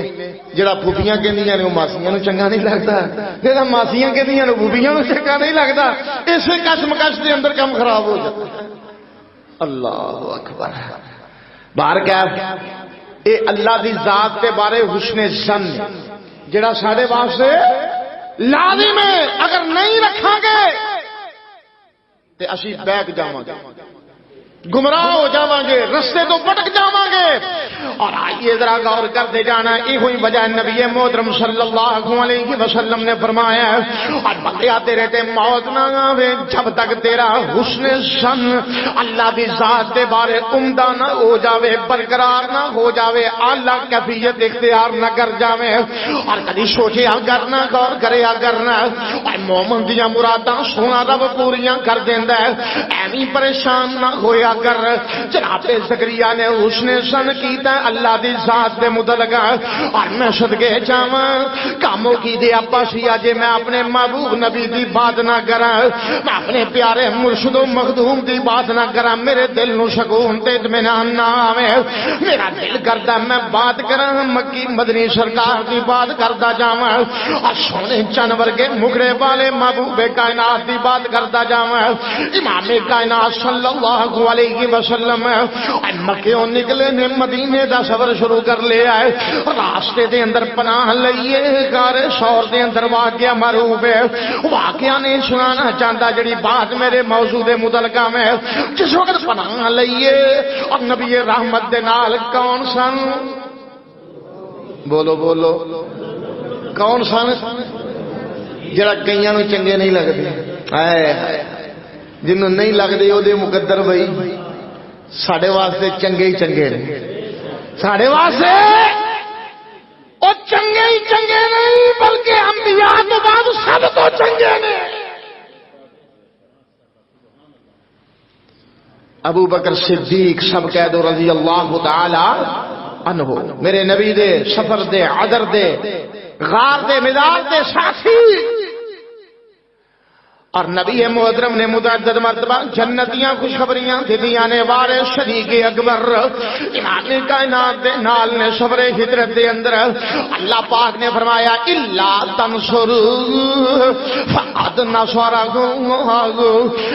جڑا پھوپھیاں کہندیاں نے او ماسیاں نوں چنگا نہیں لگدا جڑا ماسیاں کہندیاں نے پھوپھیاں نوں چنگا نہیں لگدا اسے کشمکش دے اندر کم خراب ہو جاتا. اللہ اکبر. بار کیف اے اللہ دی ذات تے بارے حسن ظن جڑا ساڈے واسطے لازم ہے اگر نہیں رکھاں گے تے اسی بیک جاواں گے گمراہ ہو جاواں گے رستے تو بھٹک جاواں گے. اور آئیے ذرا غور کرتے جانا یہ ہوئی وجہ نبی محترم صلی اللہ علیہ وسلم نے فرمایا اور بندیا تیرے تے موت نہ آوے جب تک تیرا حسن ظن اللہ دی ذات دے بارے عمدہ نہ ہو جاوے برقرار نہ ہو جاوے اعلیٰ کیفیت اختیار نہ کر جاوے اور کدی سوچے اگر نہ غور کرے اگر نہ مومن دیاں مراداں سونا رب پوریاں کر دیندا ہے ایویں پریشان نہ ہویا کر جناب زکریا نے حسن سن کیتا اللہ دی ذات دے متعلق اور میں صدقے جاواں کاموں کی دے ابا سیا جے میں اپنے محبوب نبی دی بات نہ کراں میں اپنے پیارے مرشد و مخدوم دی بات نہ کراں میرے دل نو سکون تے اطمینان نہ آوے میرا دل کردا میں بات کراں مکی مدنی سرکار دی بات کردا جاواں اور سونے چن ورگے مکھڑے والے محبوب کائنات دی بات کردا جاواں امام کائنات صلی اللہ علیہ وسلم مکیوں نکلے نے مدینے دا سفر شروع کر لیا ہے راستے دے اندر پناہ لئیے غار شور دے اندر واقعہ معروف ہے واقعہ نہیں سنانا چاہتا جڑی بات میرے موضوع دے متعلقہ میں جس وقت پناہ لئیے اور نبی رحمت دے نال کون سن بولو بولو کون سن جڑا کئیاں نوں چنگے نہیں لگدے جنہوں نہیں لگدے او دے مقدر بھائی ساڈے واسطے چنگے ہی چنگے نے ساڈے واسطے او چنگے ہی چنگے نہیں بلکہ انبیاء تو بعد سب تو چنگے نے ابو بکر صدیق سب کہہ دو رضی اللہ تعالی عنہ میرے نبی دے سفر دے عذر دے غار دے مدار دے ساتھی اور نبی محترم نے متعدد مرتبہ جنتیاں خوشخبریاں دیدیاں نے بارے شریک اکبر امام کائنات دے نال نے صبر ہجرت دے اندر اللہ پاک نے فرمایا الا تنصر فقد نصرہ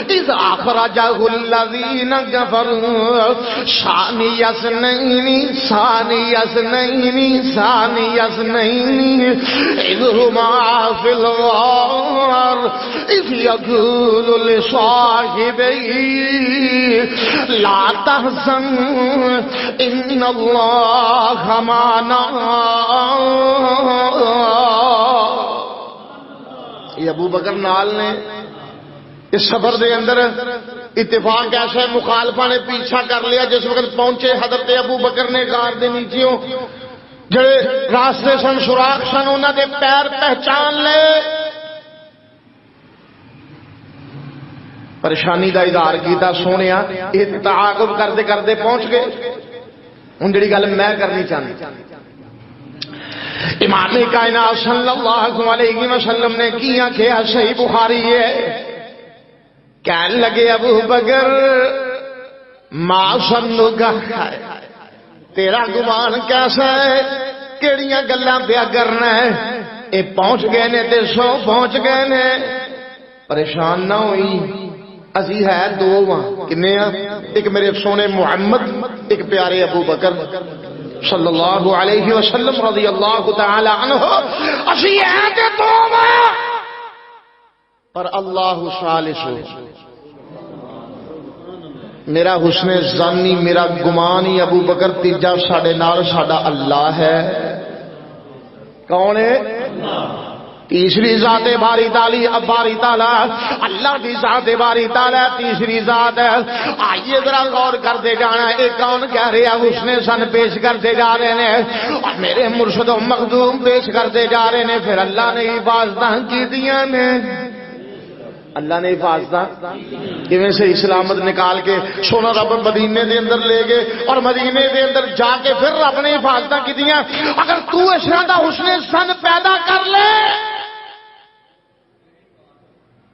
اذ اخرجہ الذین کفروا ثانی اثنین اذ ہما فی الغار اذ يقول لصاحبه لا تحزن ان الله معنا یہ ابو بکر نال نے اس سفر دے اندر اتفاق ایسا مخالفہ نے پیچھا کر لیا جس وقت پہنچے حضرت ابو بکر نے غار دے نیچیوں جڑے راستے سن سوراخ سن انہاں دے پیر پہچان لے پریشانی دا اظہار کیتا سونیا یہ تعاقب کرتے کرتے پہنچ گئے ہن جڑی گل میں کرنی چاہتی امام کائنات صلی اللہ علیہ وسلم نے کیا کیا صحیح بخاری ہے کہنے لگے ابو بکر ما ظنک تیرا گمان کیسا ہے کیڑیاں گلاں پیا کرنا ہے اے پہنچ گئے نے تے سو پہنچ گئے نے پریشان نہ ہوئی ازی ہے دو وہاں کنے ہیں ایک میرے سونے محمد ایک پیارے ابو بکر صلی اللہ علیہ وسلم رضی اللہ تعالی عنہ ازی ہے دو وہاں پر اللہ ثالث میرا حسن ظنی میرا گمانی ابو بکر تیجا ساڑے نال ساڑا اللہ ہے کون ہے تیسری ذات باری تعالی باری تعالی اللہ کی ذات باری تعالی تیسری ذات ہے آئیے ذرا غور کرتے جانا ایک کون کہہ رہے ہیں اس نے سن پیش کرتے جا رہے ہیں اور میرے مرشد و مخدوم پیش کرتے جا رہے ہیں پھر اللہ نے حفاظت کی دیا نے اللہ نے حفاظت کیویں سے اسلامت نکال کے سونا رب مدینے دے اندر لے گئے اور مدینے دے اندر جا کے پھر رب نے حفاظت کی دیا اگر تو اس طرح دا حسن سن پیدا کر لے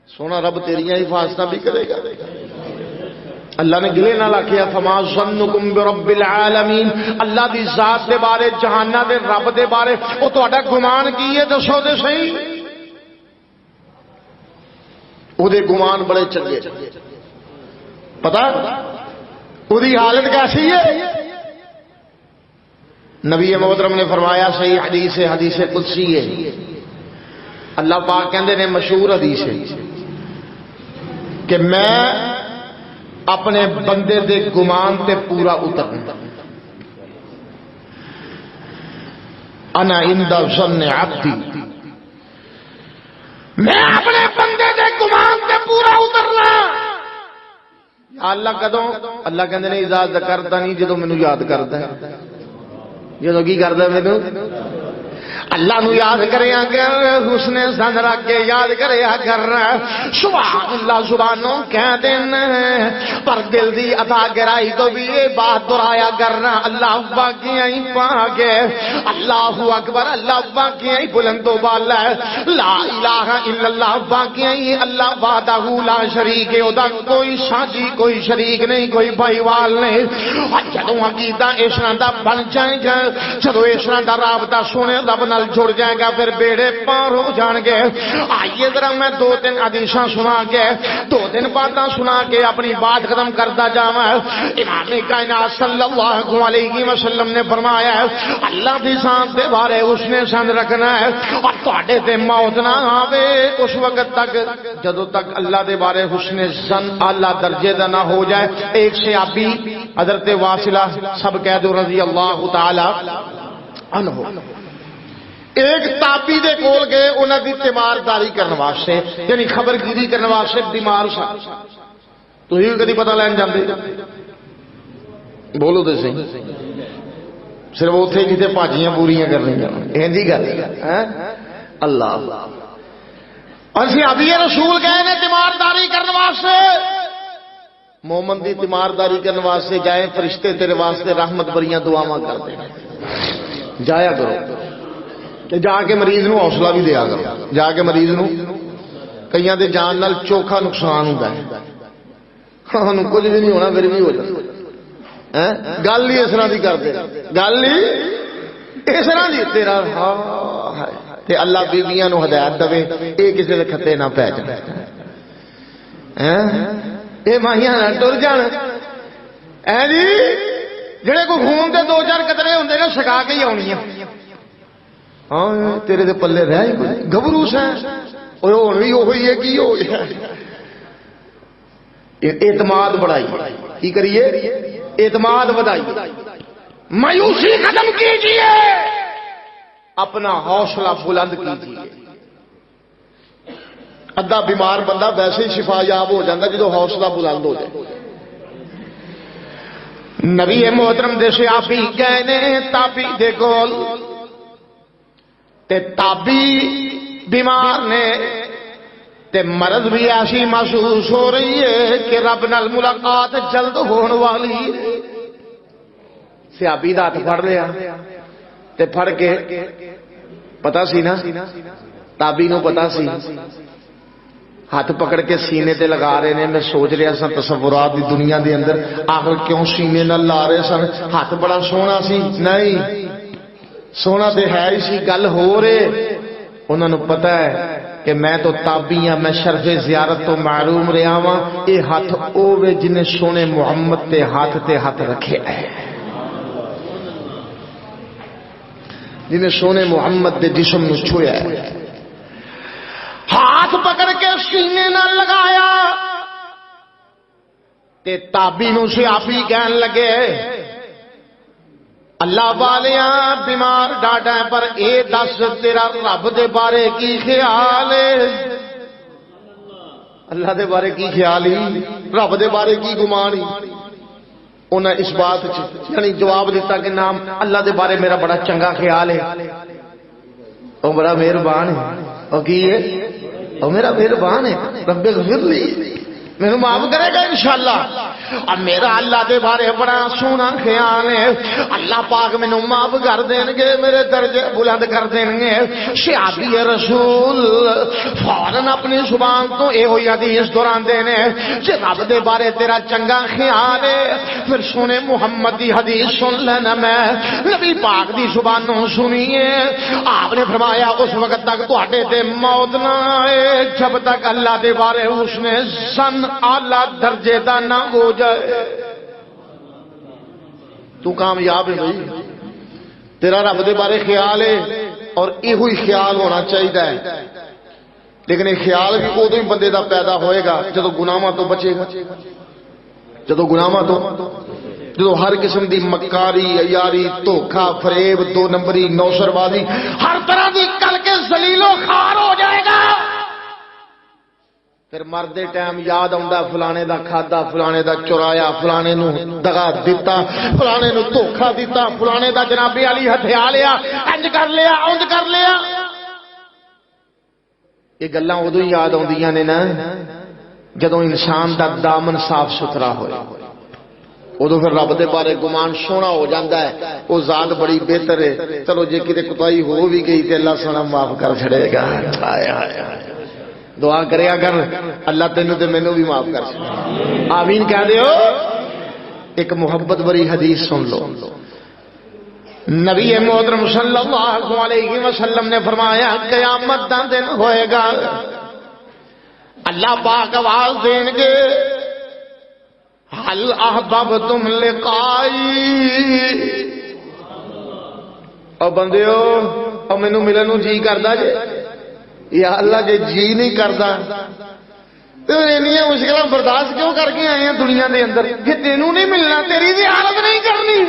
سونا رب تیریاں حفاظت بھی کرے گا اللہ نے گلے نہ لکھیا فما ظنکم برب العالمین اللہ دی ذات دے بارے جہانہ دے رب دے بارے او تہاڈا گمان کی ہے دسو تے صحیح او دے گمان بڑے چنگے پتہ او دی حالت کیسی ہے نبی محترم نے فرمایا صحیح حدیث قدسی ہے اللہ پاک کہندے نے مشہور حدیث ہے کہ میں اپنے بندے دے گمان تے پورا اترنا انا عند ظن عبدی میں اپنے بندے دے گمان تے پورا اترنا اللہ کدوں اللہ کہندے نے اذا ذکرتنی جدوں مینوں یاد کردا ہے جدوں کی کردا مینوں اللہ نو یاد کرے اگر حسن زن رکھ کے یاد کرے اگر سبحان اللہ زبانوں کہہ دین پر دل دی عطا گرائی تو بھی یہ بات دہرایا کرنا اللہ باقیاں ہی پاکے اللہ اکبر اللہ باقیاں ہی بلند و بالا لا الہ الا اللہ باقیاں ہی اللہ وحدہ لا شریک ہے ادا کوئی ساجی کوئی شریک نہیں کوئی بھائی وال نہیں جدوں عقیدہ اس طرح دا بن جائے گا جدوں اس طرح دا رابطہ سونے رب نال جڑ جائے گا پھر بیڑے پار ہو جان گے آئیے ذرا میں دو تین حدیثاں سنا کے دو تین باتاں سنا کے اپنی بات ختم کرتا جاواں امام کائنات صلی اللہ علیہ وسلم نے فرمایا اللہ دی ذات دے بارے اس نے سن رکھنا ہے اور تواڈے تے موت نہ آوے اس وقت تک جدوں تک اللہ دے بارے حسن ظن اعلی درجے دا نہ ہو جائے ایک صحابی حضرت واصلہ سب کہہ دو رضی اللہ تعالی عنہ ایک تابی دے کول گئے انہاں دی تیمارداری کرنے واسطے یعنی خبرگیری کرنے واسطے بیمار سا تو یہ کدی پتہ لین جاندے بولو تے صحیح صرف اوتھے کتے پاجیاں پوریاں کرنیاں این دی گل ہے اللہ اور صحابی رسول گئے نے تیمارداری کرنے واسطے مومن دی تیمارداری کرنے واسطے جائیں فرشتے تیرے واسطے رحمت بریاں دعاواں کرتے ہیں جایا کرو جا کے مریض نو حوصلہ بھی دیا کرو جا کے مریض نو کئیاں دے جان نال چوکھا نقصان ہوندا ہے ہن کچھ بھی نہیں ہونا پھر بھی ہو جاتا ہے گل ہی اس طرح دی کرتے گل ہی اس طرح دی تیرا تے اللہ بیویاں نو ہدایت دے اے کسے دے کھتے نہ پے جان اے ماہیاں نہ ٹر جان اے جی جڑے کو خون دے دو چار قطرے ہوندے نے سکا کے ہی آونی ہاں تیرے دے پلے رہ ہی کوئی گھبرو سے اوے ہن وی اوہی ہے کی ہو گیا اعتماد بڑھائی کی کریے اعتماد بڑھائی مایوسی ختم کیجئے اپنا حوصلہ بلند کیجئے ادھا بیمار بندہ ویسے ہی شفا یاب ہو جاتا جدو حوصلہ بلند ہو جائے نبی محترم دے صحابی گئے نے تابی دے کول تے تابی بیمار نے تے مرض بھی ایسی محسوس ہو رہی ہے کہ رب نال ملاقات جلد ہون والی صحابی دا ہاتھ پھڑ لیا تے پھڑ کے پتا سی نا تابی نو پتا سی ہاتھ پکڑ کے سینے تے لگا رہے نے میں سوچ رہا سا تصورات دی دنیا دے اندر آخر کیوں سینے نہ لا رہے سن ہاتھ بڑا سونا سی نہیں سونا تے ہے ہی سی گل ہو رہے انہوں نے پتا ہے کہ میں تو تابی ہاں میں شرف زیارت تو معلوم رہا ہاں اے ہاتھ اوے جنہیں سونے محمد تے ہاتھ رکھے ہے جنہیں سونے محمد دے جسم نو چھویا ہے ہاتھ پکڑ کے سینے نہ لگایا تے تابی نو سے آپ ہی کہن لگے اللہ والیاں بیمار ڈاٹا ہے پر اے دس تیرا رب دے بارے کی خیال ہے اللہ دے بارے کی خیال ہی رب دے بارے کی گمانی انہیں اس بات یعنی جواب دیتا کہ نام اللہ دے بارے میرا بڑا چنگا خیال ہے او بڑا مہربان ہے او کی ہے او میرا مہربان ہے رب غفر لی میں نے معاف کرے گا انشاءاللہ اب میرا اللہ دے بارے بڑا سونا خیال ہے اللہ پاک میں نے معاف کر دیں گے میرے درجے بلند کر دیں گے صحابی رسول فوراً اپنی زبان تو اے ہوئی حدیث دوران دینے کہ رب دے بارے تیرا چنگا خیال ہے پھر سنے محمد دی حدیث سن لینا میں نبی پاک دی زبانوں سنیے آپ نے فرمایا اس وقت تک تو ہٹے تے موت نہ آئے جب تک اللہ دے بارے اس نے سن اعلیٰ درجے دا نہ ہو جائے تو کامیاب ہے بھائی تیرا رب دے بارے خیال ہے اور یہ ہوئی خیال ہونا چاہیے لیکن یہ خیال بھی ادو ہی بندے دا پیدا ہوئے گا جدو گناہاں تو بچے گا جدو گناہاں تو جدو ہر قسم دی مکاری عیاری دھوکا فریب دو نمبری نوسر بازی ہر طرح دی کل کے ذلیل و خوار ہو جائے گا پھر مردے ٹائم یاد آਉਂਦਾ فلانے دا کھادا فلانے دا چرایا فلانے نو دغا دیتا فلانے نو دھوکھا دیتا فلانے دا جنابی علی ہتھیا لیا انج کر لیا اونج کر لیا یہ گلاں ادو ہی یاد آਉਂਦੀਆਂ نے نا جدوں انسان دا دامن صاف ستھرا ہوئے ادو پھر رب دے بارے گمان سونا ہو جاتا ہے وہ ذات بڑی بہتر ہے چلو جے کتے کوتاہی ہو بھی گئی تے اللہ سونا معاف کر چھڑے گا دعا کرے اگر اللہ تینوں تے مینوں بھی معاف کر چھڑے آمین کہہ دیو ایک محبت بری حدیث سن لو نبی محترم صلی اللہ علیہ وسلم نے فرمایا قیامت دا دن ہوئے گا اللہ پاک آواز دیں گے حل احببتم لقائی او بندیو او مینوں ملن نوں جی کردا جے یا اللہ جے جی نہیں کردا تے انیاں مشکلاں برداشت کیوں کر کے آئے ہیں دنیا دے اندر کہ تینوں نہیں ملنا تیری زیارت نہیں کرنی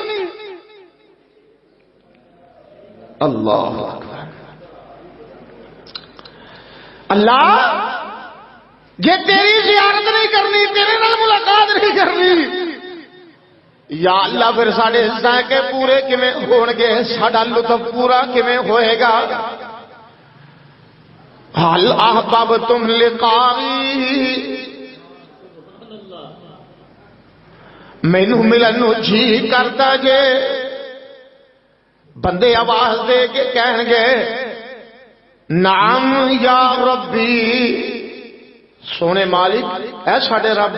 اللہ اکبر اللہ جے تیری زیارت نہیں کرنی تیرے نال ملاقات نہیں کرنی یا اللہ پھر ساڈے ذائقے پورے کیویں ہون گے ساڈا لطف پورا کیویں ہوئے گا حل احببتم لقائی مینوں ملن نوں جی کردا جے بندے آواز دے کے کہن گے نعم یا ربی سونے مالک اے ساڈے رب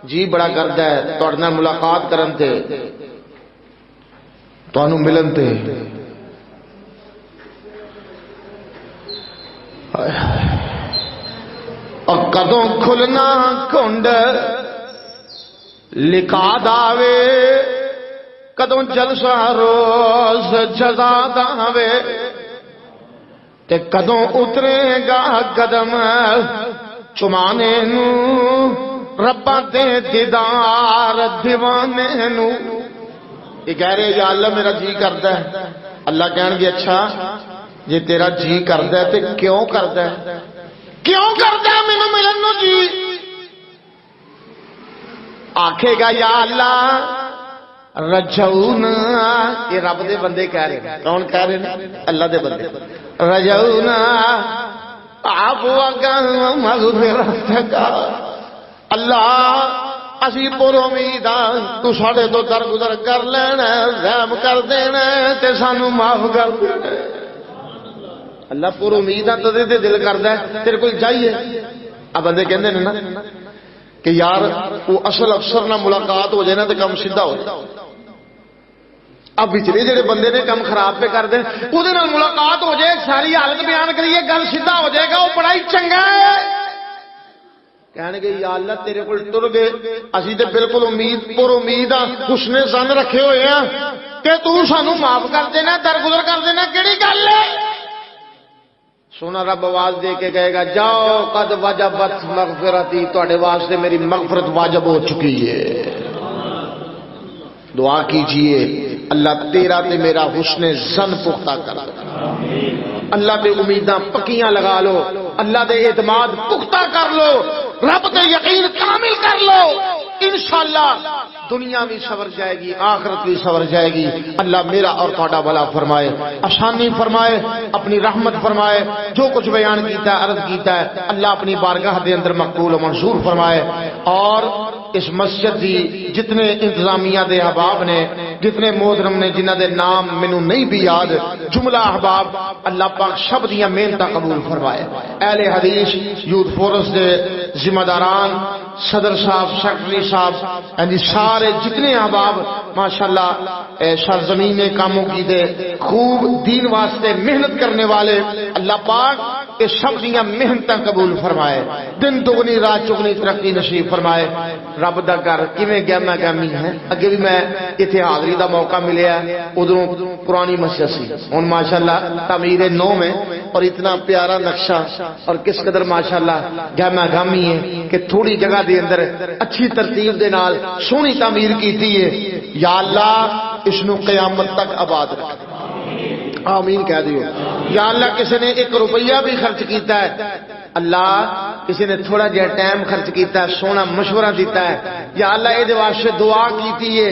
جی بڑا کردا ہے تہاڈے نال ملاقات کرن تے تانوں ملن تے اور کدوں کھلنا کنڈ لکھا داوے کدوں جلسہ روز جزا داوے تے کدوں اترے گا قدم چمانے نو ربا دے دیدار دیوانے نو یہ کہہ رہے یا اللہ میرا جی کردا ہے اللہ کہن گے اچھا جے تیرا جی کردا ہے تے کیوں کردا ہے کیوں کردا ہے مینوں ملن نو جی آکھے گا یا اللہ رجعونا یہ رب دے بندے کہہ رہے ہیں کون کہہ رہے ہیں اللہ دے بندے رجعونا عفوک مغفرتک اللہ اسی پر امید تو ساڈے تو درگزر کر لینا رحم کر دینا تے سانو معاف کر دینا اللہ پر امید تو دے دل کردا ہے تیرے کول جائیے اب بندے کہندے نے نا کہ یار وہ اصل افسر نہ ملاقات ہو جائے نا تو کم سیدھا ہو جائے اب پچھلے جڑے بندے نے کم خراب پہ کر دیں وہ ملاقات ہو جائے ساری حالت بیان کریے گل سیدھا ہو جائے گا وہ بڑا ہی چنگا ہے کہنے گے یا اللہ تیرے کو تر گئے اسی تے بالکل امید پر امید حسن ظن رکھے ہوئے ہیں کہ تو سانو معاف کر دینا درگزر کر دینا کیڑی گل ہے سونا رب آواز دے کے کہے گا جاؤ قد وجبت مغفرتی تواڈے واسطے میری مغفرت واجب ہو چکی ہے دعا کیجئے اللہ تیرا تے میرا حسن ظن پختہ کر دے اللہ پہ امیداں پکیاں لگا لو اللہ دے اعتماد پختہ کر لو رب تے یقین کامل کر لو انشاءاللہ دنیا بھی سور جائے گی آخرت بھی سور جائے گی اللہ میرا اور تہاڈا بھلا فرمائے آسانی فرمائے اپنی رحمت فرمائے جو کچھ بیان کیتا ہے عرض کیتا ہے اللہ اپنی بارگاہ دے اندر مقبول و منظور فرمائے اور اس مسجد دی جتنے انتظامیہ دے احباب نے جتنے محترم نے جنہ دے نام مینوں نہیں بھی یاد جملہ احباب اللہ پاک سب دیاں محنتاں قبول فرمائے اہل حدیث یوتھ فورس دے ذمہ داران صدر صاحب سیکرٹری صاحب سارے جتنے احباب ماشاءاللہ سرزمین میں کاموں کی دے خوب دین واسطے محنت کرنے والے اللہ پاک یہ سب دیاں محنتاں قبول فرمائے دن دگنی رات چگنی ترقی نصیب فرمائے رب دا گھر کیویں گہما گہمی ہے اگے بھی میں ایتھے حاضری دا موقع ملیا ادھروں پرانی مسجد سی ہن ماشاءاللہ تعمیر نو میں اور اتنا پیارا نقشہ اور کس قدر ماشاءاللہ گہما گہمی ہے کہ تھوڑی جگہ دے اندر اچھی ترتیب دے نال سونی تعمیر کیتی ہے یا اللہ اس نو قیامت تک آباد رکھ آمین کہہ دیو یا اللہ کسی نے 1 روپیہ بھی خرچ کیتا ہے اللہ کسی نے تھوڑا جہا ٹائم خرچ کیتا ہے، سونا مشورہ دیتا ہے، یا اللہ یہ واسطے دعا کیتی ہے،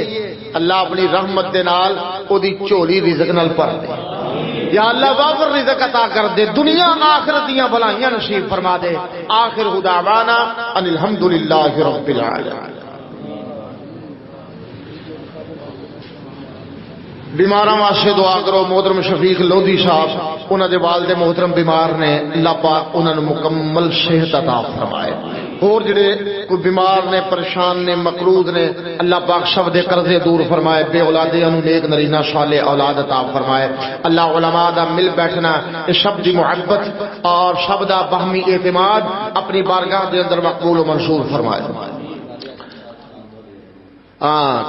اللہ اپنی رحمت دے نال او دی چولی رزق نال بھر دے، یا اللہ وافر رزق عطا کر دے، دنیا آخرت دیاں بھلائیاں نصیب فرما دے۔ آخر دعوانا ان الحمدللہ رب العالمین۔ بیماراں واسطے دعا کرو۔ محترم شفیق لودھی صاحب انہاں دے والد محترم بیمار نے، اللہ پاک انہاں نوں مکمل صحت عطا فرمائے۔ اور جڑے کوئی بیمار نے، پریشان نے، مقروض نے، اللہ پاک سب دے قرضے دور فرمائے، بے اولادیاں نوں نیک نرینہ صالح اولاد عطا فرمائے۔ اللہ علماء دا مل بیٹھنا، اس سب دی محبت اور سب دا باہمی اعتماد اپنی بارگاہ دے اندر مقبول و منصور فرمائے۔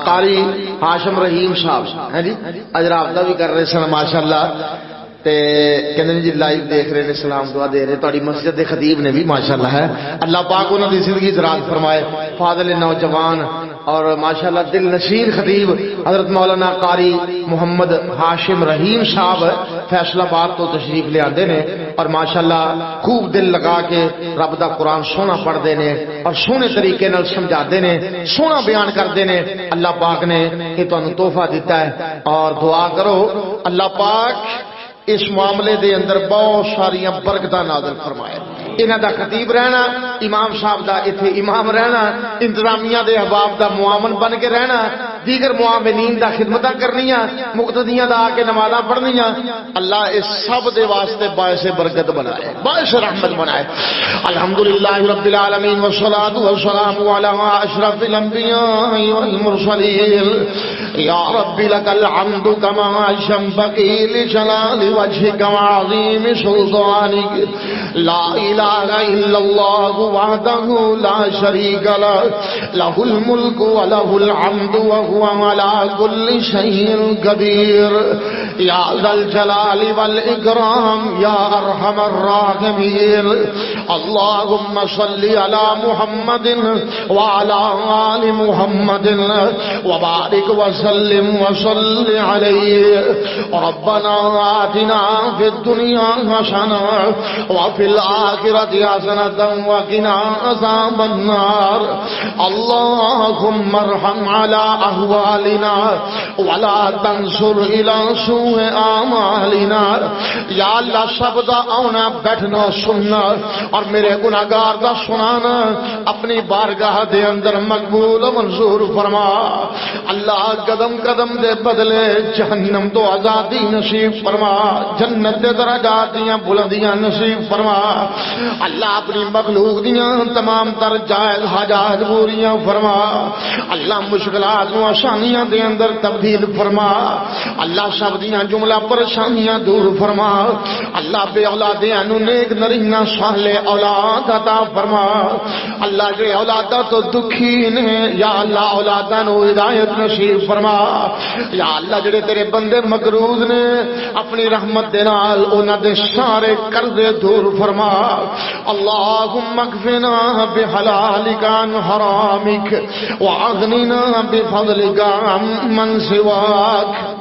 قاری ہاشم رحیم صاحب ہیں جی، اج رابطہ بھی کر رہے سن ماشاءاللہ، تے کہندے جی لائیو دیکھ رہے نے، سلام دعا دے رہے، تہاڈی مسجد دے خطیب نے بھی ماشاءاللہ ہے، اللہ پاک انہاں دی زندگی دراز فرمائے، فاضل نوجوان اور ماشاءاللہ دل نشین خطیب حضرت مولانا قاری محمد ہاشم رحیم صاحب فیصلہ آباد تو تشریف لے آندے نے، اور ماشاءاللہ خوب دل لگا کے رب دا قرآن سونا پڑھتے ہیں اور سونے طریقے نال سمجھاتے ہیں، سونا بیان کرتے ہیں۔ اللہ پاک نے یہ تمہیں تحفہ دیتا ہے، اور دعا کرو اللہ پاک اس معاملے دے اندر بہت ساریاں برکتاں نازل فرمائے۔ انہاں دا خطیب رہنا، امام صاحب دا ایتھے امام رہنا، انتظامیہ دے احباب دا معاون بن کے رہنا، دیگر معاونین دا خدمتاں کرنیاں، مقتدیاں دا آ کے نمازاں پڑھنیاں، اللہ اس سب دے واسطے باعث برکت بنائے، باعث رحمت بنائے۔ الحمدللہ رب العالمین والصلاة والسلام علی اشرف الانبیاء والمرسلین، یا رب لک الحمد کما ينبغي لجلال وجهك وعظیم سلطانك، لا الہ الا اللہ وحدہ لا شریک لہ، لہ الملک ولہ الحمد وہو علی کل شیء قدیر، یا ذا الجلال والاکرام یا ارحم الراحمین۔ اللہم صل علی محمد وعلی آل محمد وبارک وسلم وصل علیہ۔ ربنا آتنا فی الدنیا حسنہ وفی الآخرة حسنة وقنا عذاب النار۔ اللهم ارحم على أهوالنا ولا تنصر إلى سوء آمالنا۔ یا اللہ سب دا آنا بیٹھنا سننا اور میرے گناہگار دا سنانا اپنی بارگاہ دے اندر مقبول و منظور فرما۔ اللہ قدم قدم دے بدلے جہنم تو آزادی نصیب فرما، جنت دے درجات دیاں بلندیاں نصیب فرما۔ اللہ اپنی مخلوق دیاں تمام تر جائز حاجات پوریاں فرما۔ اللہ مشکلات و آسانیاں دے اندر تبدیل فرما۔ اللہ سب دیاں جملہ پریشانیاں دور فرما۔ اللہ بے اولادیاں نو نیک نرینہ صالح اولاد عطا فرما۔ اللہ جو اولادہ تو دکھی نے، یا اللہ اولادہ نو ہدایت نصیب فرما۔ یا اللہ جڑے تیرے بندے مقروض نے، اپنی رحمت دے نال انہاں دے سارے قرضے دور فرما۔ اللہم اکفنا بحلالک عن حرامک واغننا بفضلک عمن سواک۔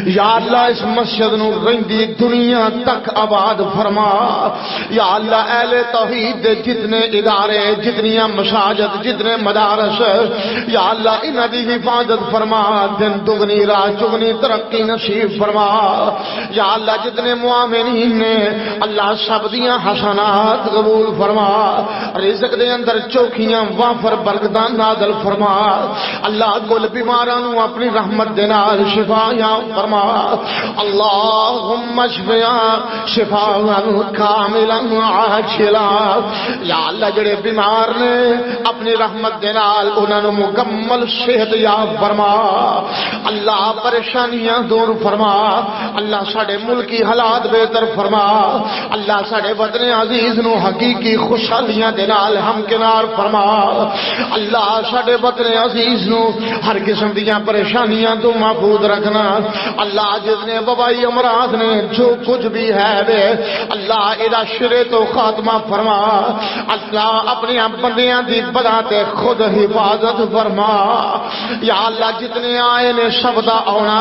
یا اللہ اس مسجد نو رہندی دنیا تک آباد فرما۔ یا اللہ اہل توحید دے جتنے ادارے، جتنیاں مساجد، جتنے مدارس، یا اللہ انہاں دی حفاظت فرما، دن دگنی رات چگنی ترقی نصیب فرما۔ یا اللہ جتنے معاونین نے، اللہ سب دیاں حسنات قبول فرما، رزق دے اندر چوکھیاں وافر برکتاں نازل فرما۔ اللہ کل بیماراں نو اپنی رحمت دے نال شفا فرما۔ اللہم اشفیا شفاء کاملا عاجلا۔ یا اللہ جڑے بیمار نے اپنی رحمت دے نال انہاں نوں مکمل صحت یاب فرما۔ اللہ پریشانیاں دور فرما۔ اللہ ساڈے ملکی حالات بہتر فرما۔ اللہ ساڈے وطن عزیز نو حقیقی خوشحالیاں دے نال ہمکنار فرما۔ اللہ ساڈے وطن عزیز نو ہر قسم دیاں پریشانیاں تو محفوظ رکھنا۔ اللہ جتنے وبائی امراض نے جو کچھ بھی ہے وے اللہ ادا شرے تو خاتمہ فرما اللہ اپنی بندیاں دی بلا تے خود حفاظت فرما یا اللہ جتنے آئے نے سب دا آنا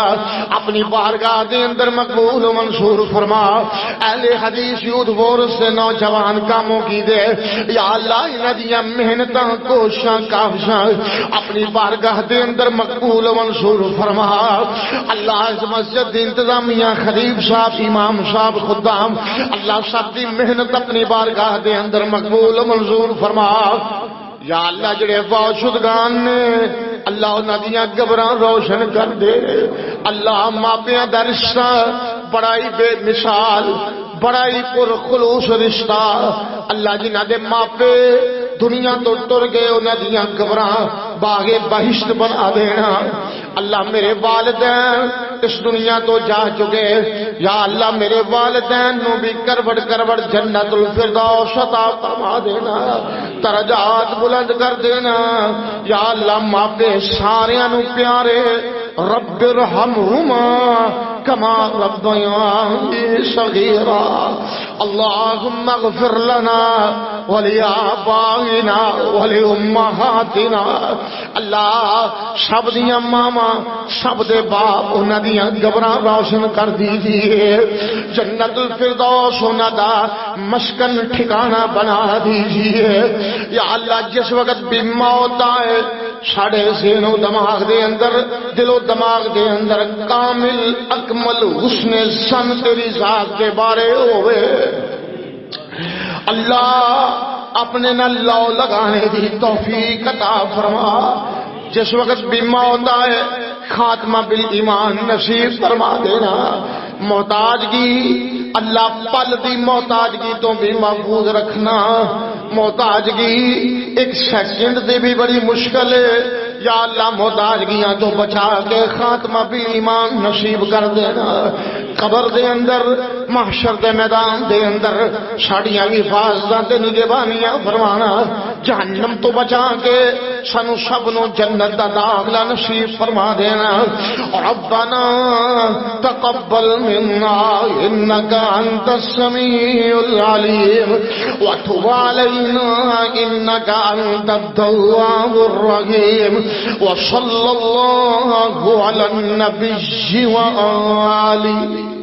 اپنی بارگاہ دے اندر مقبول و منصور فرما اہل حدیث یوتھ فورس سے نوجوان کاموں کی دے یا اللہ انہاں دیاں محنتاں کوششاں کاوشاں اپنی بارگاہ دے اندر مقبول و منصور فرما اللہ اس مسجد دی انتظامیہ خطیب صاحب امام صاحب خدام اللہ سب دی محنت اپنی بارگاہ دے اندر مقبول و منظور فرما یا اللہ جڑے فوت شدگان نے اللہ انہاں دیاں قبراں روشن کر دے اللہ ماپیاں دا رشتہ بڑا ہی بے مثال بڑا ہی پر خلوص رشتہ اللہ جنہاں دے ماپے دنیا تو ٹر گئے انہاں دیاں قبراں باغ بہشت بنا دینا اللہ میرے والدین اس دنیا تو جا چکے یا اللہ میرے والدین نو بھی کروڑ کروڑ جنت الفردوس عطا فرما دینا درجات بلند کر دینا یا اللہ ماپے ساریاں نو پیارے رب ارحمہما کما ربیانی صغیرا اللہم اغفر لنا ولآبائنا ولأمہاتنا اللہ سب دیاں ماما سب دے باپ انہاں دیاں قبراں روشن کر دیجئے جنت الفردوس انہاں دا مسکن ٹھکانہ بنا دیجئے یا اللہ جس وقت بھی موت آئے ساڑھے ذہن و دماغ دے اندر دل و دماغ دے اندر کامل اکمل حسن سن تیری ذات کے بارے ہوئے اللہ اپنے نہ لو لگانے دی توفیق عطا فرما جس وقت بھی موت آئے خاتمہ بالایمان نصیب فرما دینا محتاجگی اللہ پل دی محتاجگی تو بھی محفوظ رکھنا محتاجگی ایک سیکنڈ دی بھی بڑی مشکل ہے یا اللہ محتاجگیاں تو بچا کے خاتمہ بالایمان نصیب کر دینا قبر دے اندر محشر دے میدان دے اندر ساڑیاں حفاظتاں تے نگہبانیاں فرمانا جہنم تو بچا کے سنو سب نو جنت دا داخلہ نصیب فرما دینا ربنا تقبل منا انکا انت السمیع العلیم وتب علینا انکا انت التواب الرحیم وصلی اللہ علی النبی وآلہ